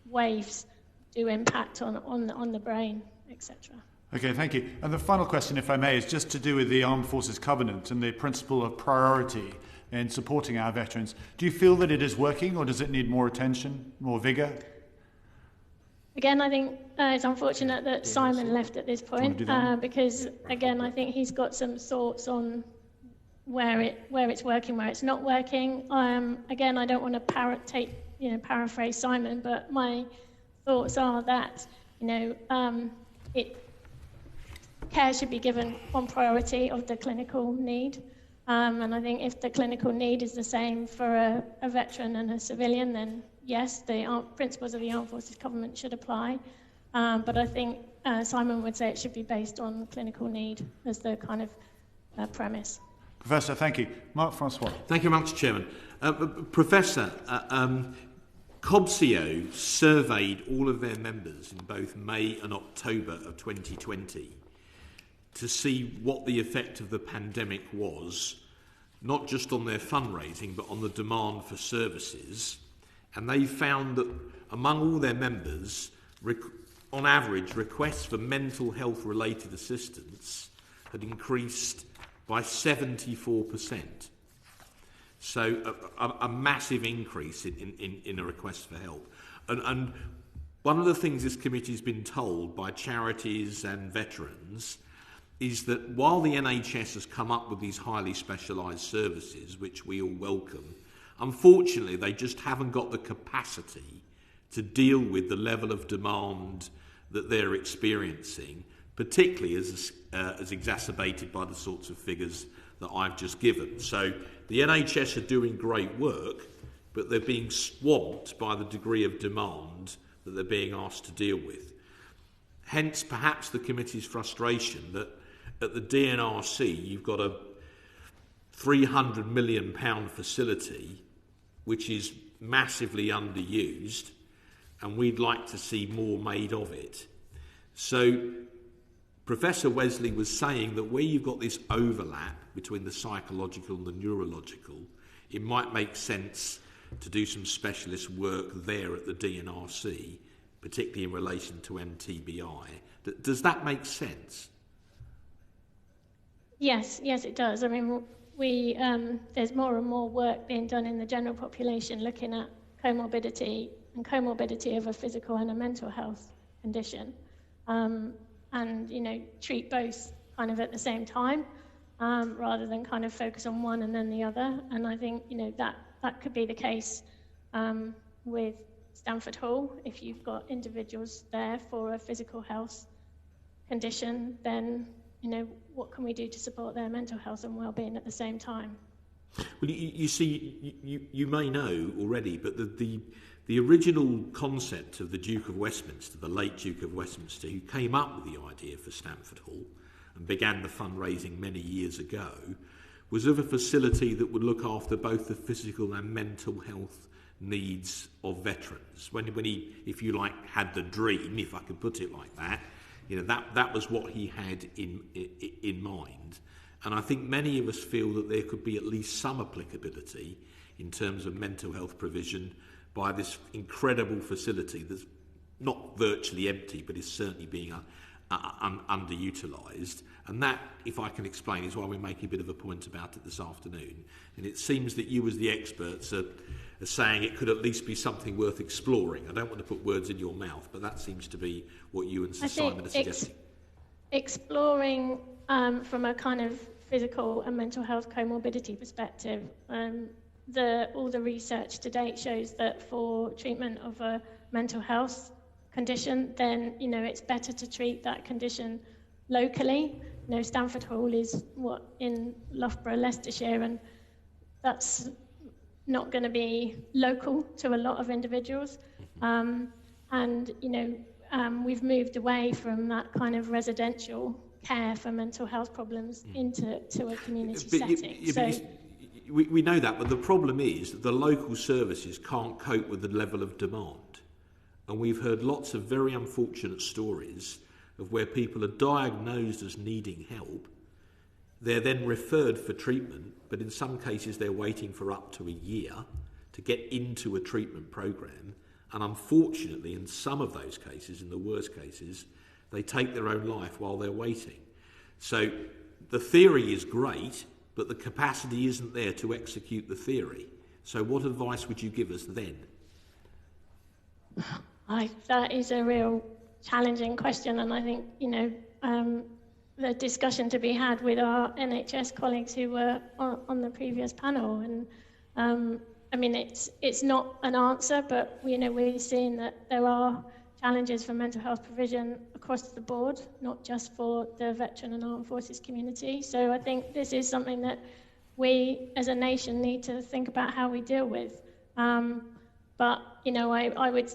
S14: waves do impact on the brain, etc.
S1: Okay, thank you. And the final question, if I may, is just to do with the Armed Forces Covenant and the principle of priority in supporting our veterans. Do you feel that it is working, or does it need more attention, more vigour?
S14: Again, I think it's unfortunate that Simon left at this point, because, again, I think he's got some thoughts on where it's working, where it's not working. Again, I don't want to paraphrase Simon, but my thoughts are that, care should be given on priority of the clinical need. And I think if the clinical need is the same for a veteran and a civilian, then yes, the principles of the Armed Forces Covenant should apply. But I think Simon would say it should be based on clinical need as the kind of premise.
S1: Professor, thank you. Mark Francois.
S12: Thank you very much, Chairman. Professor, COBSEO surveyed all of their members in both May and October of 2020 to see what the effect of the pandemic was, not just on their fundraising, but on the demand for services. and they found that among all their members, on average, requests for mental health related assistance had increased by 74%. So a massive increase in a request for help. And one of the things this committee has been told by charities and veterans is that while the NHS has come up with these highly specialised services, which we all welcome, unfortunately they just haven't got the capacity to deal with the level of demand that they're experiencing, particularly as exacerbated by the sorts of figures that I've just given. So the NHS are doing great work, but they're being swamped by the degree of demand that they're being asked to deal with. Hence, perhaps the committee's frustration that at the DNRC you've got a £300 million facility which is massively underused, and we'd like to see more made of it. So Professor Wesley was saying that where you've got this overlap between the psychological and the neurological, it might make sense to do some specialist work there at the DNRC, particularly in relation to MTBI. Does that make sense?
S14: Yes, it does. I mean, there's more and more work being done in the general population looking at comorbidity of a physical and a mental health condition, and treat both kind of at the same time, rather than kind of focus on one and then the other. And I think that could be the case with Stamford Hall. If you've got individuals there for a physical health condition, then what can we do to support their mental health and well-being at the same time?
S12: Well, you see, you may know already, but the original concept of the Duke of Westminster, the late Duke of Westminster, who came up with the idea for Stamford Hall and began the fundraising many years ago, was of a facility that would look after both the physical and mental health needs of veterans. When he, if you like, had the dream, if I could put it like that, that was what he had in mind. And I think many of us feel that there could be at least some applicability in terms of mental health provision by this incredible facility that's not virtually empty, but is certainly being underutilised. And that, if I can explain, is why we're making a bit of a point about it this afternoon. And it seems that you, as the experts, are saying it could at least be something worth exploring. I don't want to put words in your mouth, but that seems to be what you and Sir Simon are suggesting.
S14: Exploring from a kind of physical and mental health comorbidity perspective, all the research to date shows that for treatment of a mental health condition, then it's better to treat that condition locally. Stamford Hall is in Loughborough, Leicestershire, and that's not going to be local to a lot of individuals. We've moved away from that kind of residential care for mental health problems into a community setting.
S12: We know that, but the problem is that the local services can't cope with the level of demand. And we've heard lots of very unfortunate stories of where people are diagnosed as needing help. They're then referred for treatment, but in some cases they're waiting for up to a year to get into a treatment program. And unfortunately, in some of those cases, in the worst cases, they take their own life while they're waiting. So the theory is great, but the capacity isn't there to execute the theory. So what advice would you give us then?
S14: That is a real challenging question, and I think, the discussion to be had with our NHS colleagues who were on the previous panel. And it's not an answer, but we're seeing that there are challenges for mental health provision across the board, not just for the veteran and armed forces community. So I think this is something that we as a nation need to think about how we deal with. But I would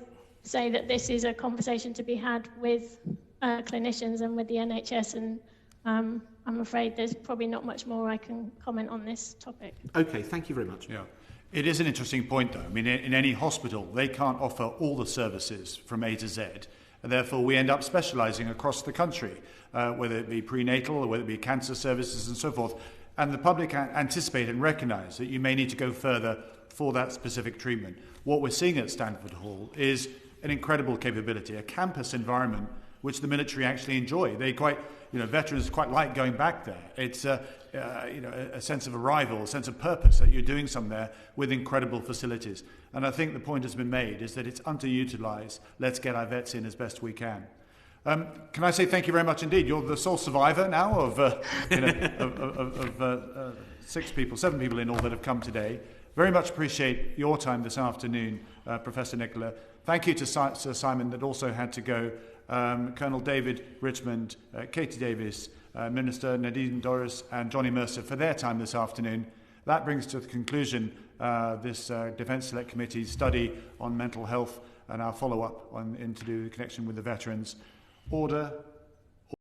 S14: say that this is a conversation to be had with clinicians and with the NHS, and I'm afraid there's probably not much more I can comment on this topic.
S12: Okay, thank you very much.
S1: Yeah. It is an interesting point, though. I mean, in any hospital, they can't offer all the services from A to Z, and therefore we end up specialising across the country, whether it be prenatal or whether it be cancer services and so forth. And the public anticipate and recognise that you may need to go further for that specific treatment. What we're seeing at Stanford Hall is an incredible capability, a campus environment which the military actually enjoy. They quite, veterans quite like going back there. It's a sense of arrival, a sense of purpose that you're doing something there with incredible facilities. And I think the point has been made is that it's underutilised. Let's get our vets in as best we can. Can I say thank you very much indeed? You're the sole survivor now of 7 people in all that have come today. Very much appreciate your time this afternoon, Professor Nicola. Thank you to Sir Simon that also had to go. Colonel David Richmond, Katie Davis, Minister Nadine Dorris and Johnny Mercer for their time this afternoon. That brings to the conclusion this Defence Select Committee's study on mental health and our follow-up into the connection with the veterans. Order.